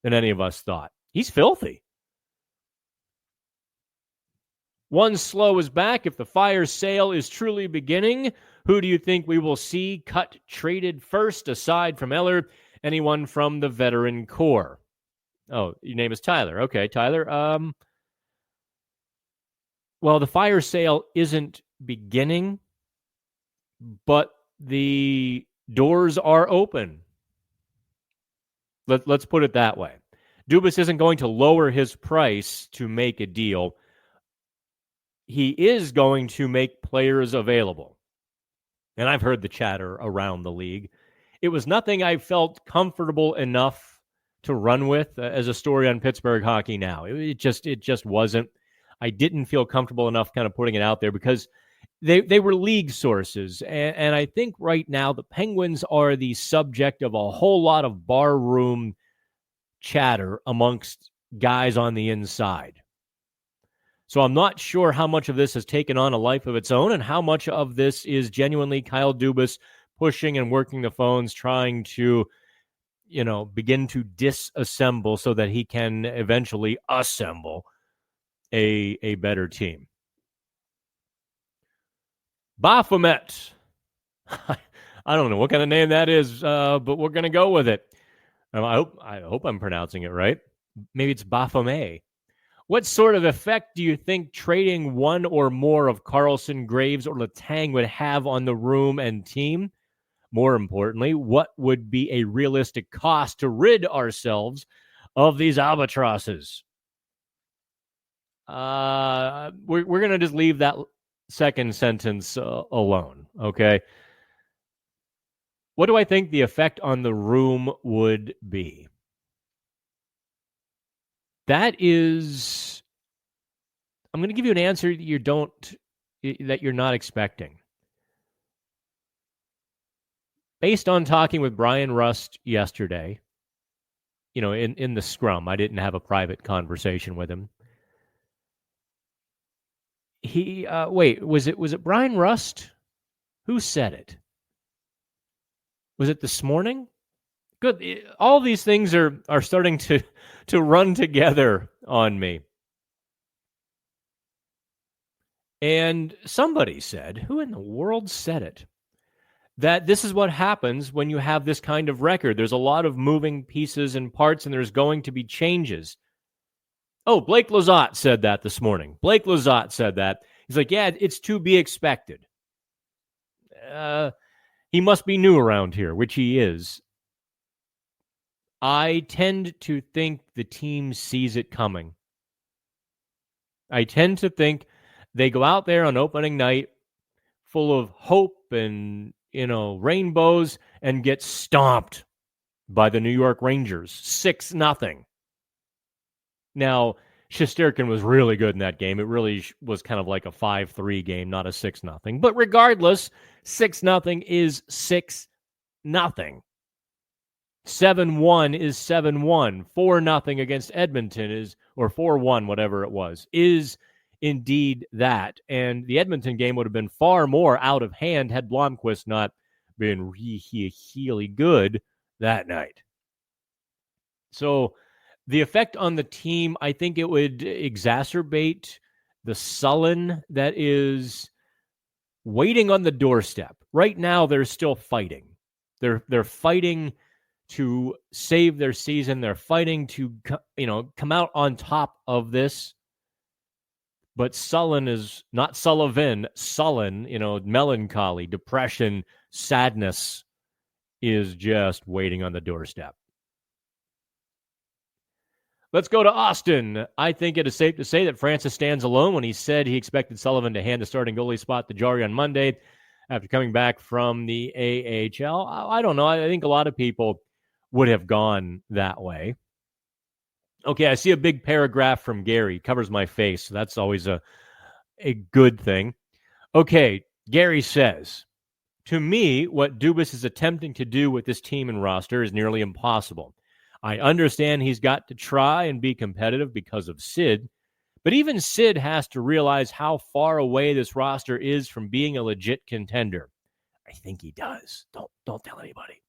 than any of us thought. He's filthy. One slow is back. If the fire sale is truly beginning, who do you think we will see cut traded first, aside from Eller? Anyone from the veteran core? Oh, your name is Tyler. Okay, Tyler. Well, the fire sale isn't beginning, but the doors are open. Let's put it that way. Dubas isn't going to lower his price to make a deal. He is going to make players available. And I've heard the chatter around the league. It was nothing I felt comfortable enough to run with as a story on Pittsburgh Hockey Now. It just wasn't. I didn't feel comfortable enough kind of putting it out there because they were league sources. And I think right now the Penguins are the subject of a whole lot of barroom chatter amongst guys on the inside. So I'm not sure how much of this has taken on a life of its own and how much of this is genuinely Kyle Dubas pushing and working the phones, trying to, begin to disassemble so that he can eventually assemble a better team. Baphomet. I don't know what kind of name that is, but we're going to go with it. I hope I'm pronouncing it right. Maybe it's Baphomet. What sort of effect do you think trading one or more of Carlson, Graves, or Letang would have on the room and team? More importantly, what would be a realistic cost to rid ourselves of these albatrosses? We're going to just leave that second sentence alone, okay? What do I think the effect on the room would be? That is, I'm going to give you an answer that you're not expecting. Based on talking with Brian Rust yesterday, in the scrum, I didn't have a private conversation with him. He, was it Brian Rust? Who said it? Was it this morning? Good. All these things are starting to run together on me. And somebody said, who in the world said it? that this is what happens when you have this kind of record. There's a lot of moving pieces and parts, and there's going to be changes. Oh, Blake Lizotte said that this morning. Blake Lizotte said that. He's like, yeah, it's to be expected. He must be new around here, which he is. I tend to think the team sees it coming. I tend to think they go out there on opening night full of hope and, rainbows and get stomped by the New York Rangers 6-0. Now, Shesterkin was really good in that game. It really was kind of like a 5-3 game, not a 6-0. But regardless, 6-0 is 6-0. 7-1 is 7-1. 4-0 against Edmonton is, or 4-1, whatever it was, is indeed that. And the Edmonton game would have been far more out of hand had Blomqvist not been really good that night. So the effect on the team, I think it would exacerbate the sullen that is waiting on the doorstep. Right now, they're still fighting. They're fighting to save their season. They're fighting to, come out on top of this. But sullen is not Sullivan. Sullen, melancholy, depression, sadness is just waiting on the doorstep. Let's go to Austin. I think it is safe to say that Francis stands alone when he said he expected Sullivan to hand the starting goalie spot to Jari on Monday after coming back from the AHL. I don't know. I think a lot of people would have gone that way. Okay, I see a big paragraph from Gary. Covers my face. So that's always a good thing. Okay, Gary says, to me, what Dubas is attempting to do with this team and roster is nearly impossible. I understand he's got to try and be competitive because of Sid, but even Sid has to realize how far away this roster is from being a legit contender. I think he does. Don't tell anybody.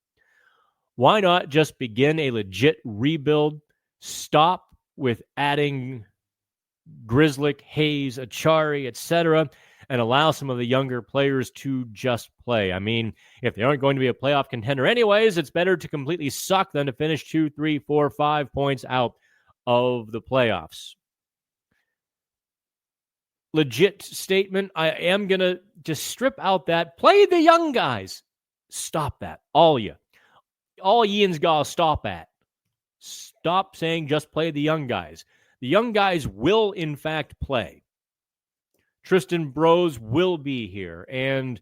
Why not just begin a legit rebuild? Stop with adding Grzelcyk, Hayes, Achari, etc., and allow some of the younger players to just play. I mean, if they aren't going to be a playoff contender anyways, it's better to completely suck than to finish 2, 3, 4, 5 points out of the playoffs. Legit statement. I am going to just strip out that. Play the young guys. Stop that. All ye and got to stop at. Stop saying just play the young guys. The young guys will, in fact, play. Tristan Bros will be here, and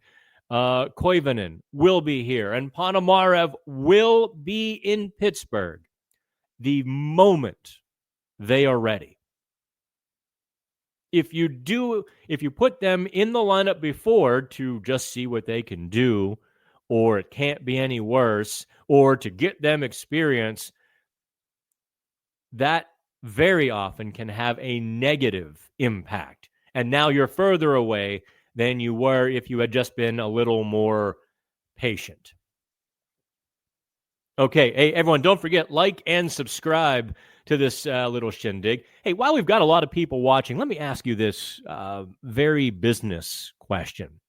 Koivunen will be here, and Ponomarev will be in Pittsburgh the moment they are ready. If you put them in the lineup before to just see what they can do, or it can't be any worse, or to get them experience, that very often can have a negative impact. And now you're further away than you were if you had just been a little more patient. Okay, hey, everyone, don't forget, like and subscribe to this little shindig. Hey, while we've got a lot of people watching, let me ask you this very business question.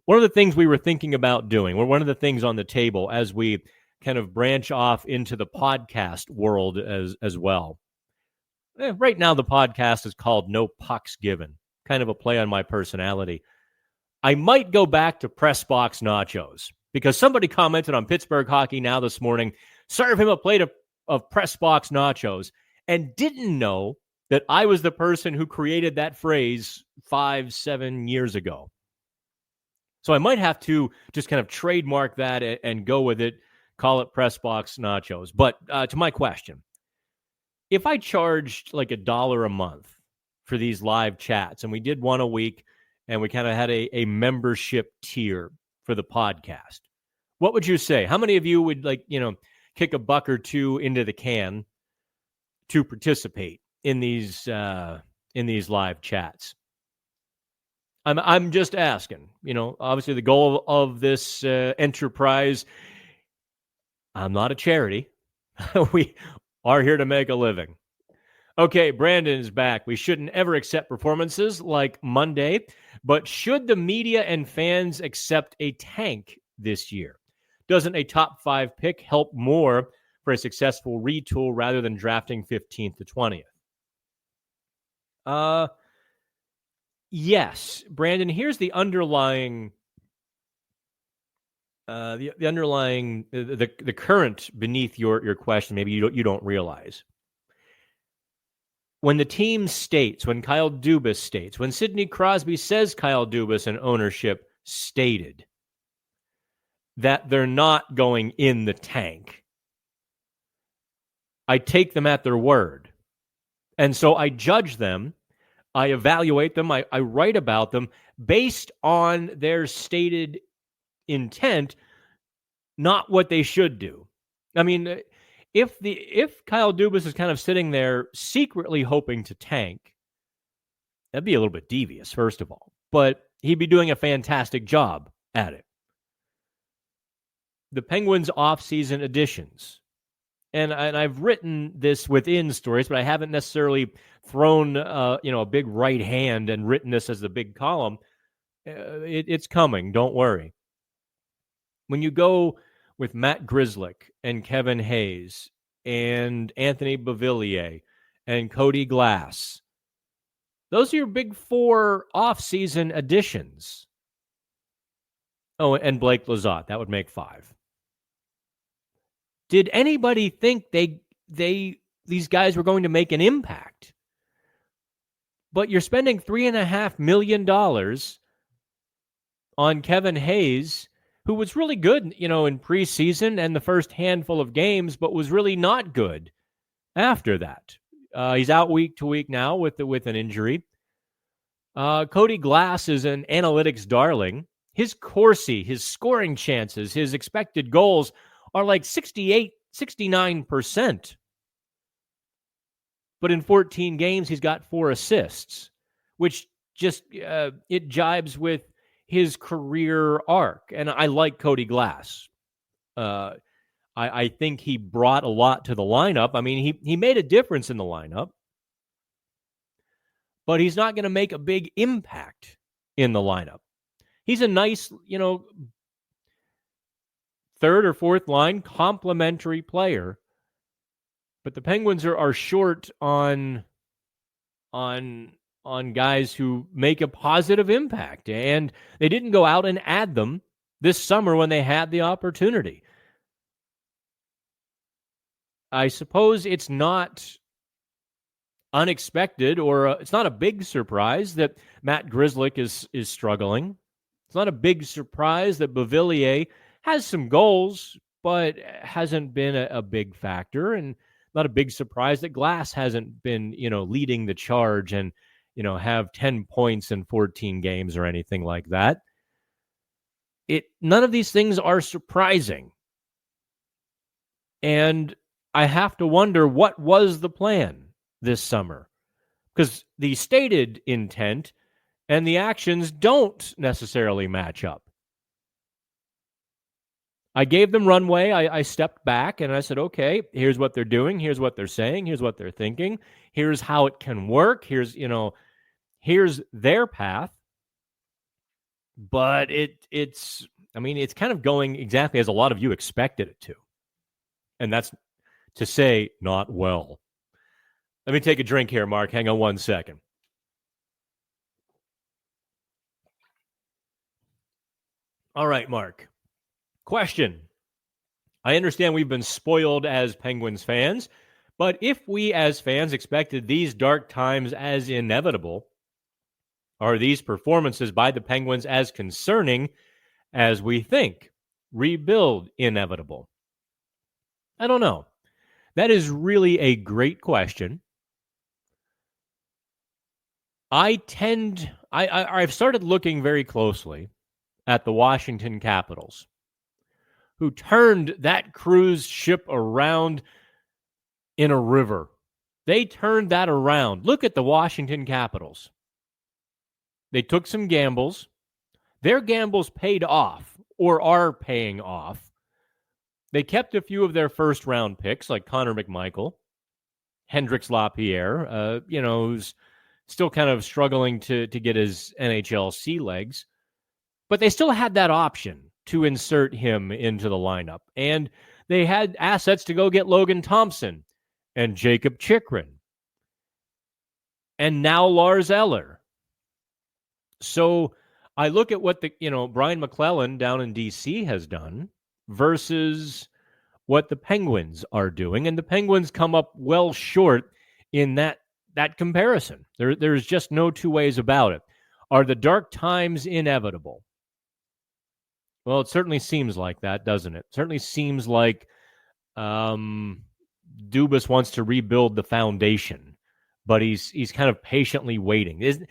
One of the things we were thinking about doing, or one of the things on the table as we kind of branch off into the podcast world as well. Right now, the podcast is called No Pucks Given, kind of a play on my personality. I might go back to press box nachos because somebody commented on Pittsburgh Hockey Now this morning, serve him a plate of press box nachos, and didn't know that I was the person who created that phrase 5-7 years ago. So I might have to just kind of trademark that and go with it, call it press box nachos. But to my question, if I charged like $1 a month for these live chats, and we did one a week, and we kind of had a membership tier for the podcast, what would you say? How many of you would kick a buck or two into the can to participate in these live chats? I'm just asking. Obviously the goal of this enterprise, I'm not a charity. We are here to make a living. Okay, Brandon is back. We shouldn't ever accept performances like Monday, but should the media and fans accept a tank this year? Doesn't a top 5 pick help more for a successful retool rather than drafting 15th to 20th? Yes, Brandon. Here's the underlying, the current beneath your question. Maybe you don't realize. When the team states, when Kyle Dubas states, when Sidney Crosby says Kyle Dubas and ownership stated that they're not going in the tank, I take them at their word. And so I judge them, I evaluate them, I write about them based on their stated intent, not what they should do. I mean, if Kyle Dubas is kind of sitting there secretly hoping to tank, that'd be a little bit devious, first of all. But he'd be doing a fantastic job at it. The Penguins' offseason additions. And I've written this within stories, but I haven't necessarily thrown a big right hand and written this as the big column. It's coming. Don't worry. When you go with Matt Grzelcyk and Kevin Hayes and Anthony Beauvillier and Cody Glass, those are your big 4 offseason additions. Oh, and Blake Lizotte. That would make 5. Did anybody think these guys were going to make an impact? But you're spending $3.5 million on Kevin Hayes, who was really good, in preseason and the first handful of games, but was really not good after that. He's out week to week now with an injury. Cody Glass is an analytics darling. His Corsi, his scoring chances, his expected goals are like 68, 69%. But in 14 games, he's got 4 assists, which just, it jibes with his career arc. And I like Cody Glass. I think he brought a lot to the lineup. I mean, he made a difference in the lineup, but he's not going to make a big impact in the lineup. He's a nice, third or fourth line complementary player, but the Penguins are short on guys who make a positive impact, and they didn't go out and add them this summer when they had the opportunity. I suppose it's not unexpected, or it's not a big surprise that Matt Grzelcyk is struggling. It's not a big surprise that Beauvillier has some goals, but hasn't been a big factor, and not a big surprise that Glass hasn't been, leading the charge and, have 10 points in 14 games or anything like that. None of these things are surprising. And I have to wonder, what was the plan this summer? Because the stated intent and the actions don't necessarily match up. I gave them runway. I stepped back and I said, okay, here's what they're doing. Here's what they're saying. Here's what they're thinking. Here's how it can work. Here's their path. But it's kind of going exactly as a lot of you expected it to. And that's to say, not well. Let me take a drink here, Mark. Hang on 1 second. All right, Mark. Question. I understand we've been spoiled as Penguins fans, but if we as fans expected these dark times as inevitable, are these performances by the Penguins as concerning as we think? Rebuild inevitable? I don't know. That is really a great question. I've started looking very closely at the Washington Capitals, who turned that cruise ship around in a river. They turned that around. Look at the Washington Capitals. They took some gambles. Their gambles paid off, or are paying off. They kept a few of their first-round picks, like Connor McMichael, Hendrix Lapierre, who's still kind of struggling to get his NHL sea legs. But they still had that option to insert him into the lineup. And they had assets to go get Logan Thompson and Jacob Chikrin and now Lars Eller. So I look at what Brian McClellan down in D.C. has done versus what the Penguins are doing, and the Penguins come up well short in that comparison. There's just no two ways about it. Are the dark times inevitable? Well, it certainly seems like that, doesn't it? Certainly seems like Dubas wants to rebuild the foundation, but he's kind of patiently waiting.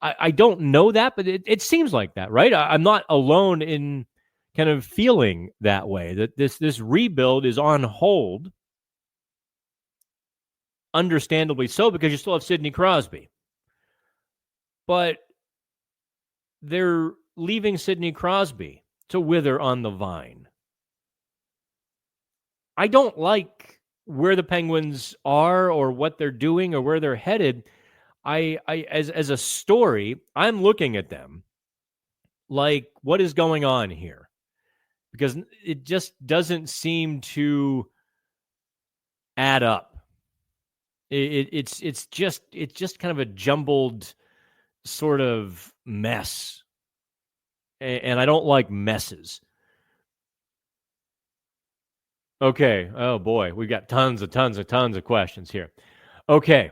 I don't know that, but it seems like that, right? I'm not alone in kind of feeling that way, that this rebuild is on hold, understandably so, because you still have Sidney Crosby. But they're leaving Sidney Crosby to wither on the vine. I don't like where the Penguins are or what they're doing or where they're headed. As a story, I'm looking at them like, what is going on here? Because it just doesn't seem to add up. It's just kind of a jumbled sort of mess, and I don't like messes. Okay. Oh boy, we've got tons of questions here. Okay.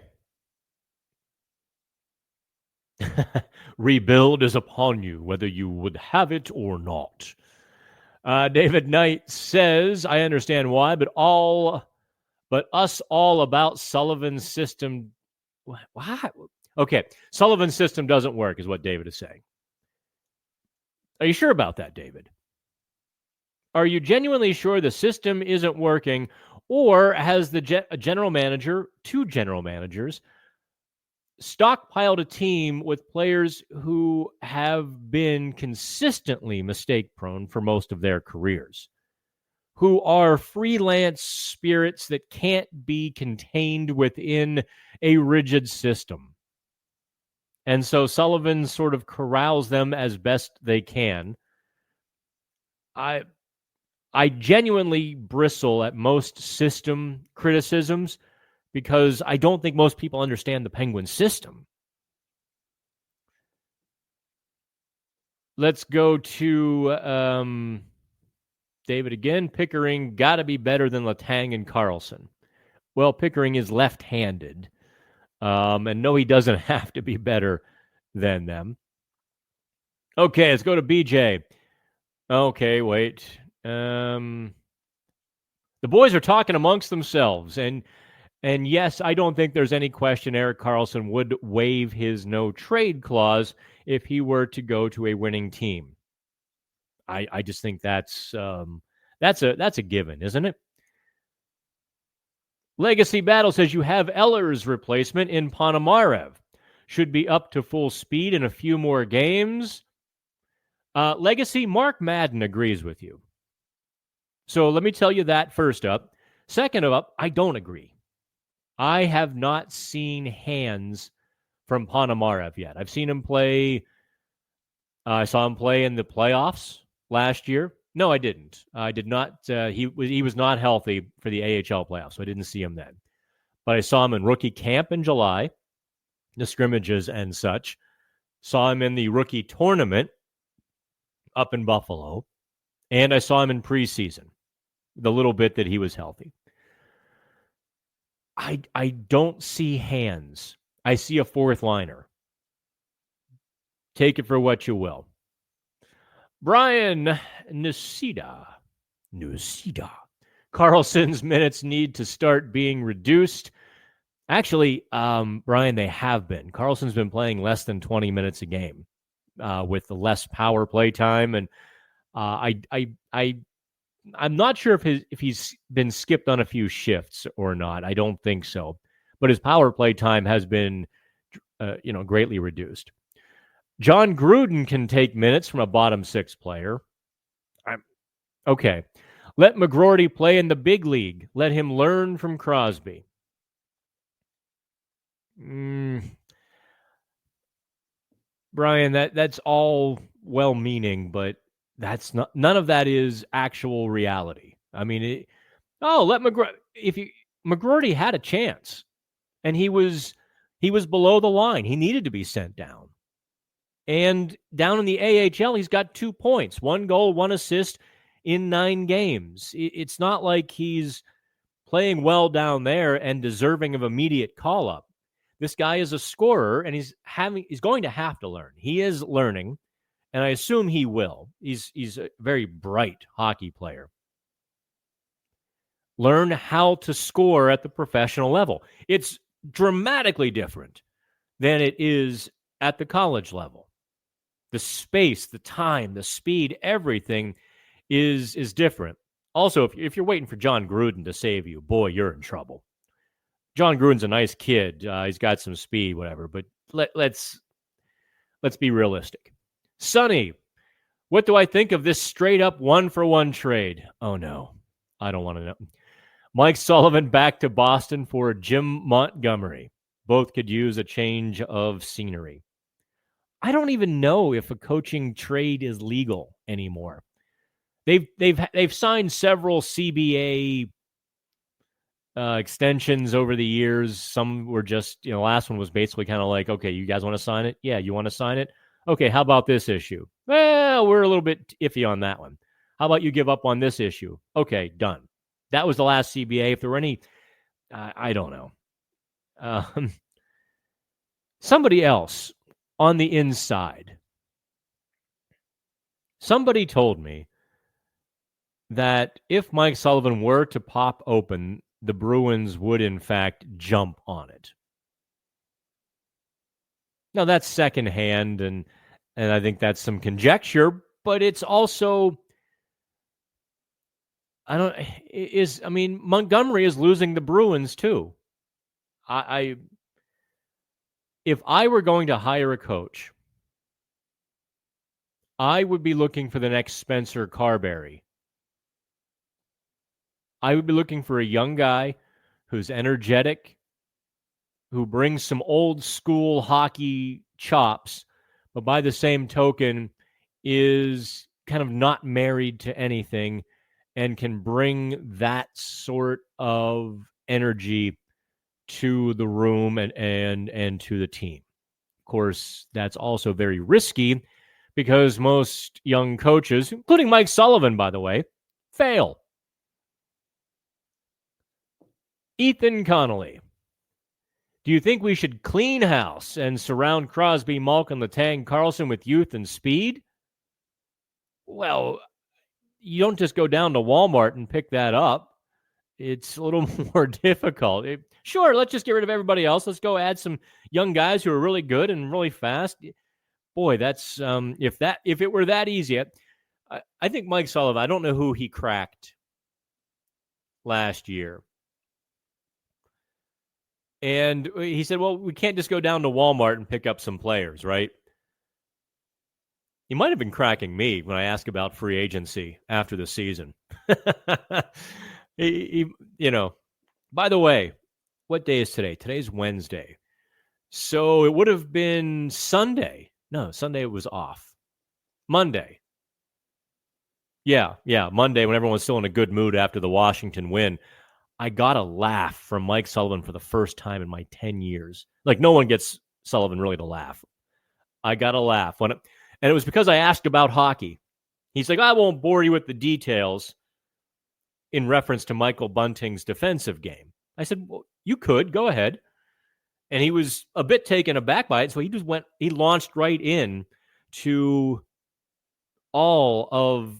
Rebuild is upon you, whether you would have it or not. David Knight says, I understand why, but us all about Sullivan's system. What? Okay. Sullivan's system doesn't work, is what David is saying. Are you sure about that, David? Are you genuinely sure the system isn't working, or has the general manager, two general managers, stockpiled a team with players who have been consistently mistake-prone for most of their careers, who are freelance spirits that can't be contained within a rigid system? And so Sullivan sort of corrals them as best they can. I genuinely bristle at most system criticisms because I don't think most people understand the Penguins system. Let's go to David again. Pickering got to be better than Letang and Carlson. Well, Pickering is left-handed. And no, he doesn't have to be better than them. Okay, let's go to BJ. Okay, wait. The boys are talking amongst themselves, and yes, I don't think there's any question Erik Karlsson would waive his no-trade clause if he were to go to a winning team. I just think that's a given, isn't it? Legacy Battle says you have Eller's replacement in Ponomarev. Should be up to full speed in a few more games. Legacy, Mark Madden agrees with you. So let me tell you that first up. Second up, I don't agree. I have not seen hands from Ponomarev yet. I've seen him play. I saw him play in the playoffs last year. No, I didn't. I did not. He was not healthy for the AHL playoffs, so I didn't see him then. But I saw him in rookie camp in July, the scrimmages and such. Saw him in the rookie tournament up in Buffalo, and I saw him in preseason, the little bit that he was healthy. I don't see hands. I see a fourth liner. Take it for what you will. Brian Nusida. Karlsson's minutes need to start being reduced. Actually, Brian, they have been. Karlsson's been playing less than 20 minutes a game with the less power play time, and I'm not sure if he's been skipped on a few shifts or not. I don't think so, but his power play time has been, greatly reduced. John Gruden can take minutes from a bottom six player. Okay. Let McGroarty play in the big league. Let him learn from Crosby. Brian, that's all well-meaning, but That's not, none of that is actual reality. I mean, McGroarty had a chance, and he was below the line. He needed to be sent down. And down in the AHL, he's got 2 points, 1 goal, 1 assist in 9 games. It's not like he's playing well down there and deserving of immediate call up. This guy is a scorer, and he's going to have to learn. He is learning, and I assume he will. He's a very bright hockey player. Learn how to score at the professional level. It's dramatically different than it is at the college level. The space, the time, the speed, everything is different. Also, if you're waiting for John Gruden to save you, boy, you're in trouble. John Gruden's a nice kid. He's got some speed, whatever. But let's be realistic. Sonny, what do I think of this straight-up one-for-one trade? Oh, no. I don't want to know. Mike Sullivan back to Boston for Jim Montgomery. Both could use a change of scenery. I don't even know if a coaching trade is legal anymore. They've signed several CBA extensions over the years. Some were just, the last one was basically kind of like, okay, you guys want to sign it? Yeah, you want to sign it? Okay, how about this issue? Well, we're a little bit iffy on that one. How about you give up on this issue? Okay, done. That was the last CBA. If there were any, I don't know. Somebody else on the inside. Somebody told me that if Mike Sullivan were to pop open, the Bruins would, in fact, jump on it. Now, that's secondhand, and I think that's some conjecture, but it's also, Montgomery is losing the Bruins, too. If I were going to hire a coach, I would be looking for the next Spencer Carberry. I would be looking for a young guy who's energetic, who brings some old school hockey chops, but by the same token is kind of not married to anything and can bring that sort of energy to the room and to the team. Of course, that's also very risky because most young coaches, including Mike Sullivan, by the way, fail. Ethan Connolly, do you think we should clean house and surround Crosby, Malkin, Letang, Carlson with youth and speed? Well, you don't just go down to Walmart and pick that up. It's a little more difficult. Sure, let's just get rid of everybody else. Let's go add some young guys who are really good and really fast. Boy, that's if it were that easy. I think Mike Sullivan, I don't know who he cracked last year. And he said, well, we can't just go down to Walmart and pick up some players, right? He might have been cracking me when I asked about free agency after the season. By the way, what day is today? Today's Wednesday. So it would have been Sunday. No, Sunday it was off. Monday. Yeah, Monday when everyone was still in a good mood after the Washington win. I got a laugh from Mike Sullivan for the first time in my 10 years. Like, no one gets Sullivan really to laugh. I got a laugh. And it was because I asked about hockey. He's like, I won't bore you with the details in reference to Michael Bunting's defensive game. I said, well, you could. Go ahead. And he was a bit taken aback by it. So he launched right in to all of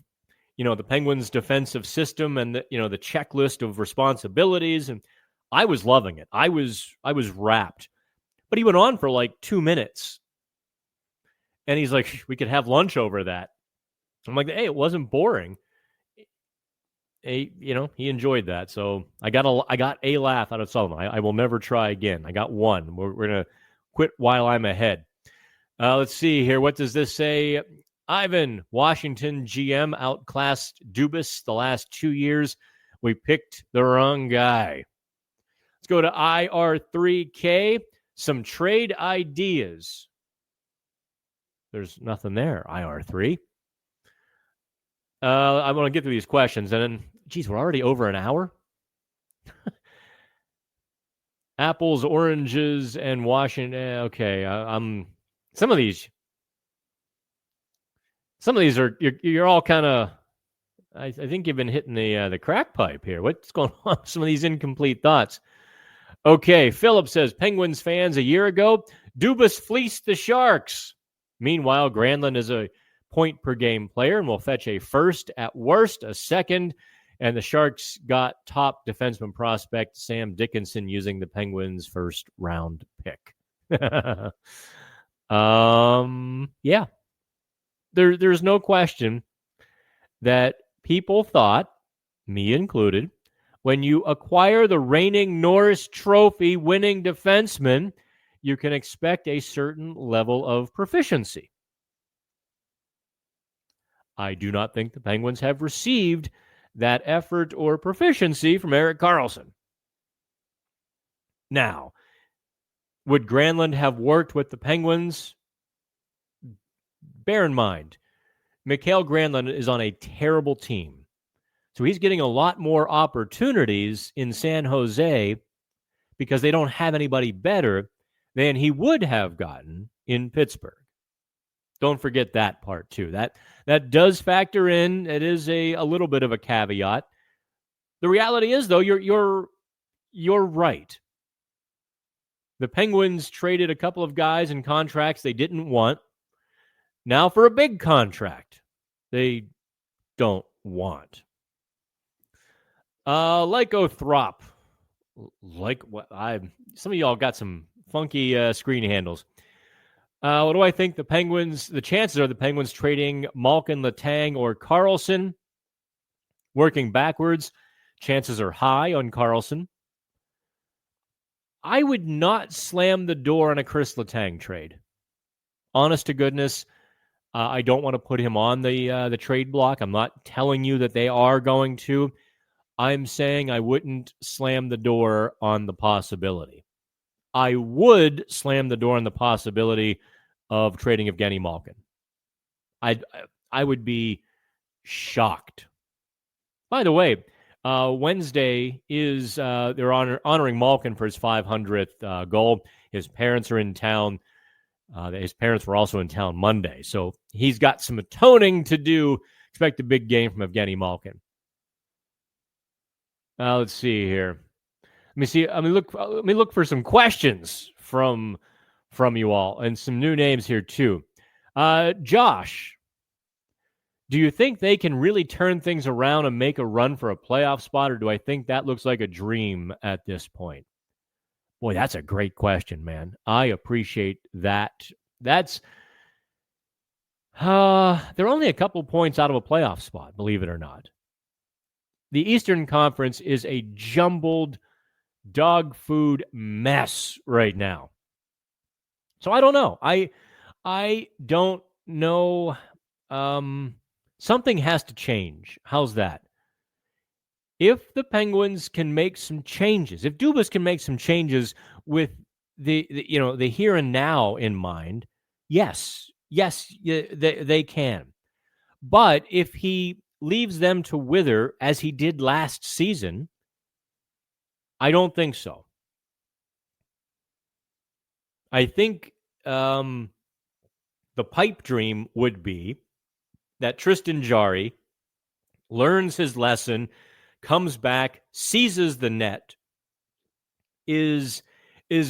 the Penguins' defensive system and the checklist of responsibilities, and I was loving it. I was wrapped. But he went on for like 2 minutes, and he's like, "We could have lunch over that." I'm like, "Hey, it wasn't boring." He enjoyed that, so I got a laugh out of Sullivan. I will never try again. I got one. We're gonna quit while I'm ahead. Let's see here. What does this say? Ivan, Washington GM outclassed Dubas the last 2 years. We picked the wrong guy. Let's go to IR3K. Some trade ideas. There's nothing there, IR3. I want to get through these questions, and then, geez, we're already over an hour. Apples, oranges, and Washington. Okay, I'm. Some of these are you're all kind of. I think you've been hitting the crack pipe here. What's going on with some of these incomplete thoughts? Okay, Philip says Penguins fans a year ago, Dubas fleeced the Sharks. Meanwhile, Granlund is a point per game player and will fetch a first, at worst a second. And the Sharks got top defenseman prospect Sam Dickinson using the Penguins' first round pick. Yeah. There's no question that people thought, me included, when you acquire the reigning Norris Trophy winning defenseman, you can expect a certain level of proficiency. I do not think the Penguins have received that effort or proficiency from Erik Karlsson. Now, would Granlund have worked with the Penguins? Bear in mind, Mikael Granlund is on a terrible team. So he's getting a lot more opportunities in San Jose because they don't have anybody better than he would have gotten in Pittsburgh. Don't forget that part too. That does factor in. It is a little bit of a caveat. The reality is, though, you're right. The Penguins traded a couple of guys in contracts they didn't want. Now for a big contract they don't want. Lycothrop. Some of y'all got some funky screen handles. What do I think the chances are the Penguins trading Malkin, Letang, or Karlsson? Working backwards, chances are high on Karlsson. I would not slam the door on a Chris Letang trade. Honest to goodness, I don't want to put him on the trade block. I'm not telling you that they are going to. I'm saying I wouldn't slam the door on the possibility. I would slam the door on the possibility of trading Evgeny Malkin. I would be shocked. By the way, Wednesday is they're honoring Malkin for his 500th goal. His parents are in town. His parents were also in town Monday, so he's got some atoning to do. Expect a big game from Evgeny Malkin. Let's see here. Let me see. Let me look for some questions from you all and some new names here too. Josh, do you think they can really turn things around and make a run for a playoff spot, or do I think that looks like a dream at this point? Boy, that's a great question, man. I appreciate that. They're only a couple points out of a playoff spot, believe it or not. The Eastern Conference is a jumbled dog food mess right now. So I don't know. I don't know. Something has to change. How's that? If the Penguins can make some changes, if Dubas can make some changes with the here and now in mind, yes, they can. But if he leaves them to wither as he did last season, I don't think so. I think the pipe dream would be that Tristan Jarry learns his lesson, comes back, seizes the net, is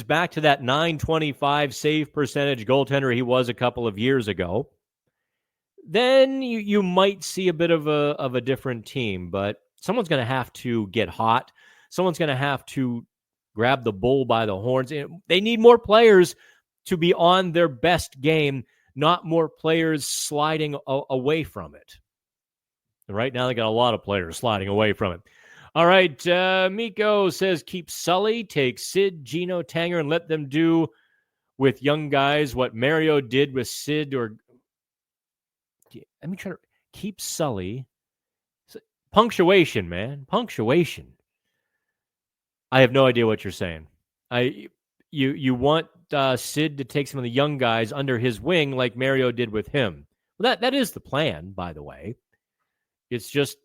back to that .925 save percentage goaltender he was a couple of years ago. Then you might see a bit of a different team, but someone's going to have to get hot. Someone's going to have to grab the bull by the horns. They need more players to be on their best game, not more players sliding away from it. Right now, they got a lot of players sliding away from it. All right, Miko says, keep Sully, take Sid, Gino, Tanger, and let them do with young guys what Mario did with Sid. Or let me try to keep Sully. Punctuation, man. Punctuation. I have no idea what you're saying. You want Sid to take some of the young guys under his wing like Mario did with him. Well, that is the plan, by the way. It's just,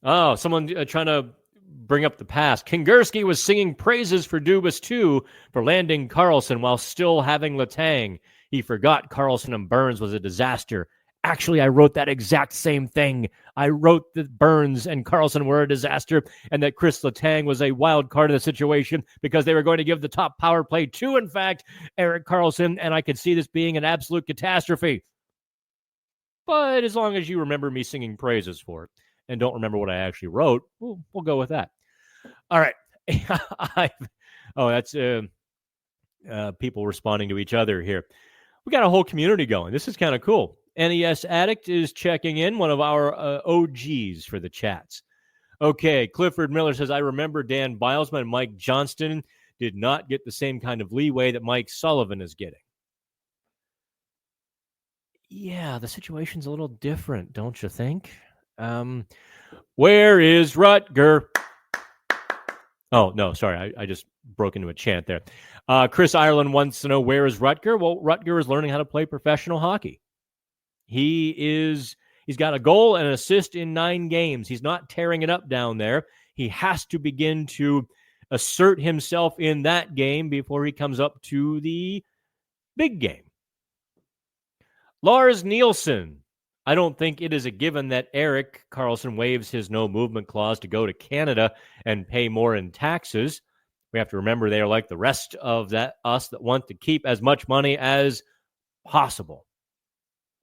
someone trying to bring up the past. Kingerski was singing praises for Dubas, too, for landing Carlson while still having Letang. He forgot Carlson and Burns was a disaster. Actually, I wrote that exact same thing. I wrote that Burns and Carlson were a disaster and that Chris Letang was a wild card in the situation because they were going to give the top power play to, in fact, Erik Karlsson, and I could see this being an absolute catastrophe. But as long as you remember me singing praises for it and don't remember what I actually wrote, we'll go with that. All right. That's people responding to each other here. We got a whole community going. This is kind of cool. NES Addict is checking in, one of our OGs for the chats. Okay, Clifford Miller says, I remember Dan Bilesman and Mike Johnston did not get the same kind of leeway that Mike Sullivan is getting. Yeah, the situation's a little different, don't you think? Where is Rutger? Oh, no, sorry. I just broke into a chant there. Chris Ireland wants to know, where is Rutger? Well, Rutger is learning how to play professional hockey. He's got a goal and an assist in 9 games. He's not tearing it up down there. He has to begin to assert himself in that game before he comes up to the big game. Lars Nielsen. I don't think it is a given that Erik Karlsson waives his no movement clause to go to Canada and pay more in taxes. We have to remember they are like the rest of us that want to keep as much money as possible.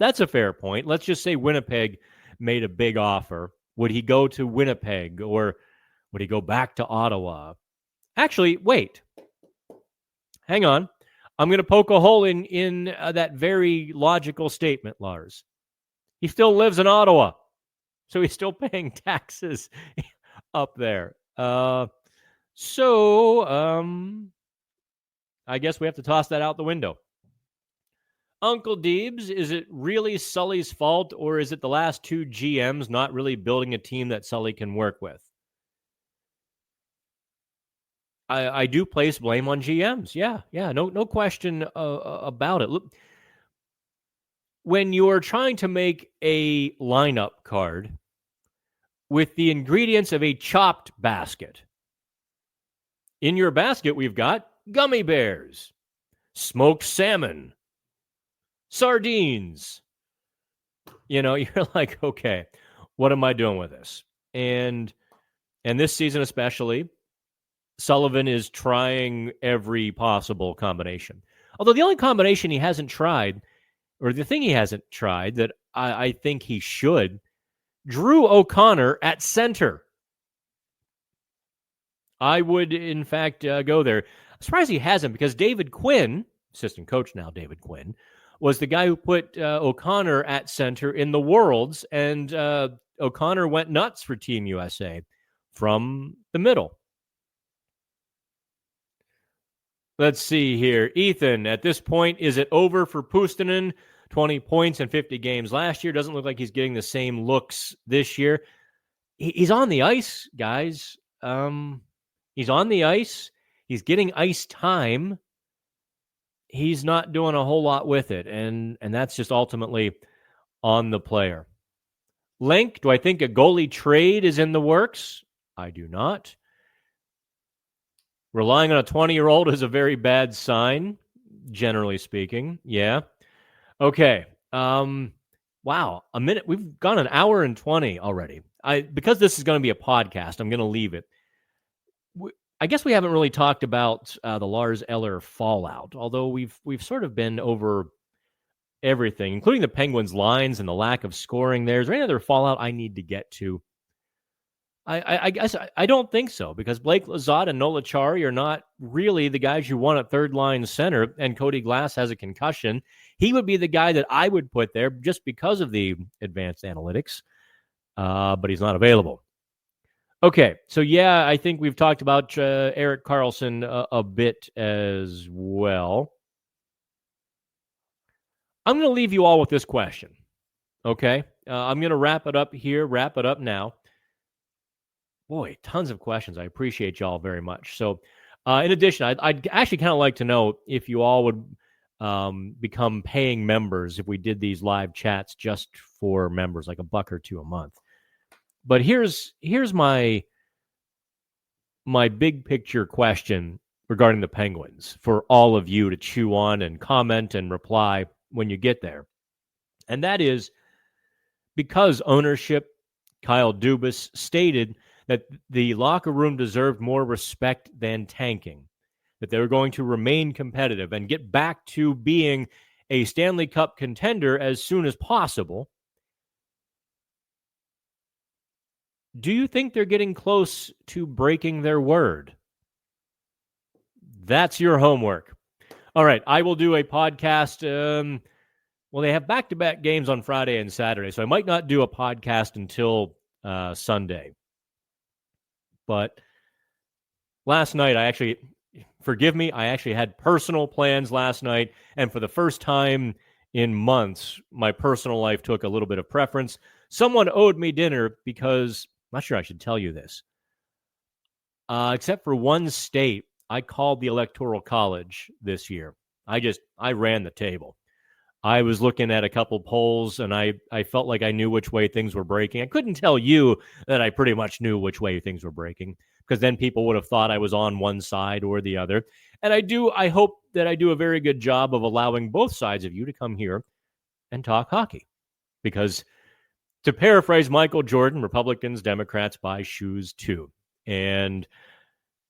That's a fair point. Let's just say Winnipeg made a big offer. Would he go to Winnipeg or would he go back to Ottawa? Actually, wait. Hang on. I'm going to poke a hole in that very logical statement, Lars. He still lives in Ottawa, so he's still paying taxes up there. So I guess we have to toss that out the window. Uncle Deebs, is it really Sully's fault, or is it the last 2 GMs not really building a team that Sully can work with? I do place blame on GMs. Yeah, no question about it. Look, when you're trying to make a lineup card with the ingredients of a chopped basket, in your basket we've got gummy bears, smoked salmon, sardines. You're like, okay, what am I doing with this? And this season especially, Sullivan is trying every possible combination. Although the only combination he hasn't tried, or the thing he hasn't tried that I think he should, Drew O'Connor at center. I would, in fact, go there. I'm surprised he hasn't, because David Quinn, assistant coach now, David Quinn, was the guy who put O'Connor at center in the Worlds, and O'Connor went nuts for Team USA from the middle. Let's see here. Ethan, at this point, is it over for Puustinen? 20 points in 50 games last year. Doesn't look like he's getting the same looks this year. He's on the ice, guys. He's on the ice. He's getting ice time. He's not doing a whole lot with it, and that's just ultimately on the player. Link, do I think a goalie trade is in the works? I do not. Relying on a 20-year-old is a very bad sign, generally speaking. Yeah. Okay. Wow. A minute. We've gone an hour and 20 already. Because this is going to be a podcast, I'm going to leave it. I guess we haven't really talked about the Lars Eller fallout, although we've sort of been over everything, including the Penguins' lines and the lack of scoring there. Is there any other fallout I need to get to? I guess I don't think so, because Blake Lizotte and Nola Chari are not really the guys you want at third-line center, and Cody Glass has a concussion. He would be the guy that I would put there just because of the advanced analytics, but he's not available. Okay, so yeah, I think we've talked about Erik Karlsson a bit as well. I'm going to leave you all with this question, okay? I'm going to wrap it up now. Boy, tons of questions. I appreciate y'all very much. So in addition, I'd actually kind of like to know if you all would become paying members if we did these live chats just for members, like $1 or $2 a month. But here's my big picture question regarding the Penguins for all of you to chew on and comment and reply when you get there. And that is because ownership, Kyle Dubas, stated that the locker room deserved more respect than tanking, that they were going to remain competitive and get back to being a Stanley Cup contender as soon as possible. Do you think they're getting close to breaking their word? That's your homework. All right, I will do a podcast. Well, they have back-to-back games on Friday and Saturday, so I might not do a podcast until Sunday. But last night, forgive me, I actually had personal plans last night, and for the first time in months, my personal life took a little bit of preference. Someone owed me dinner because, I'm not sure I should tell you this, except for one state, I called the Electoral College this year. I ran the table. I was looking at a couple polls, and I felt like I knew which way things were breaking. I couldn't tell you that I pretty much knew which way things were breaking, because then people would have thought I was on one side or the other. And I hope that I do a very good job of allowing both sides of you to come here and talk hockey. Because, to paraphrase Michael Jordan, Republicans, Democrats buy shoes too. And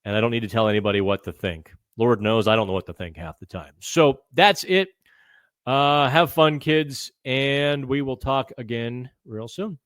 I don't need to tell anybody what to think. Lord knows I don't know what to think half the time. So that's it. Have fun, kids, and we will talk again real soon.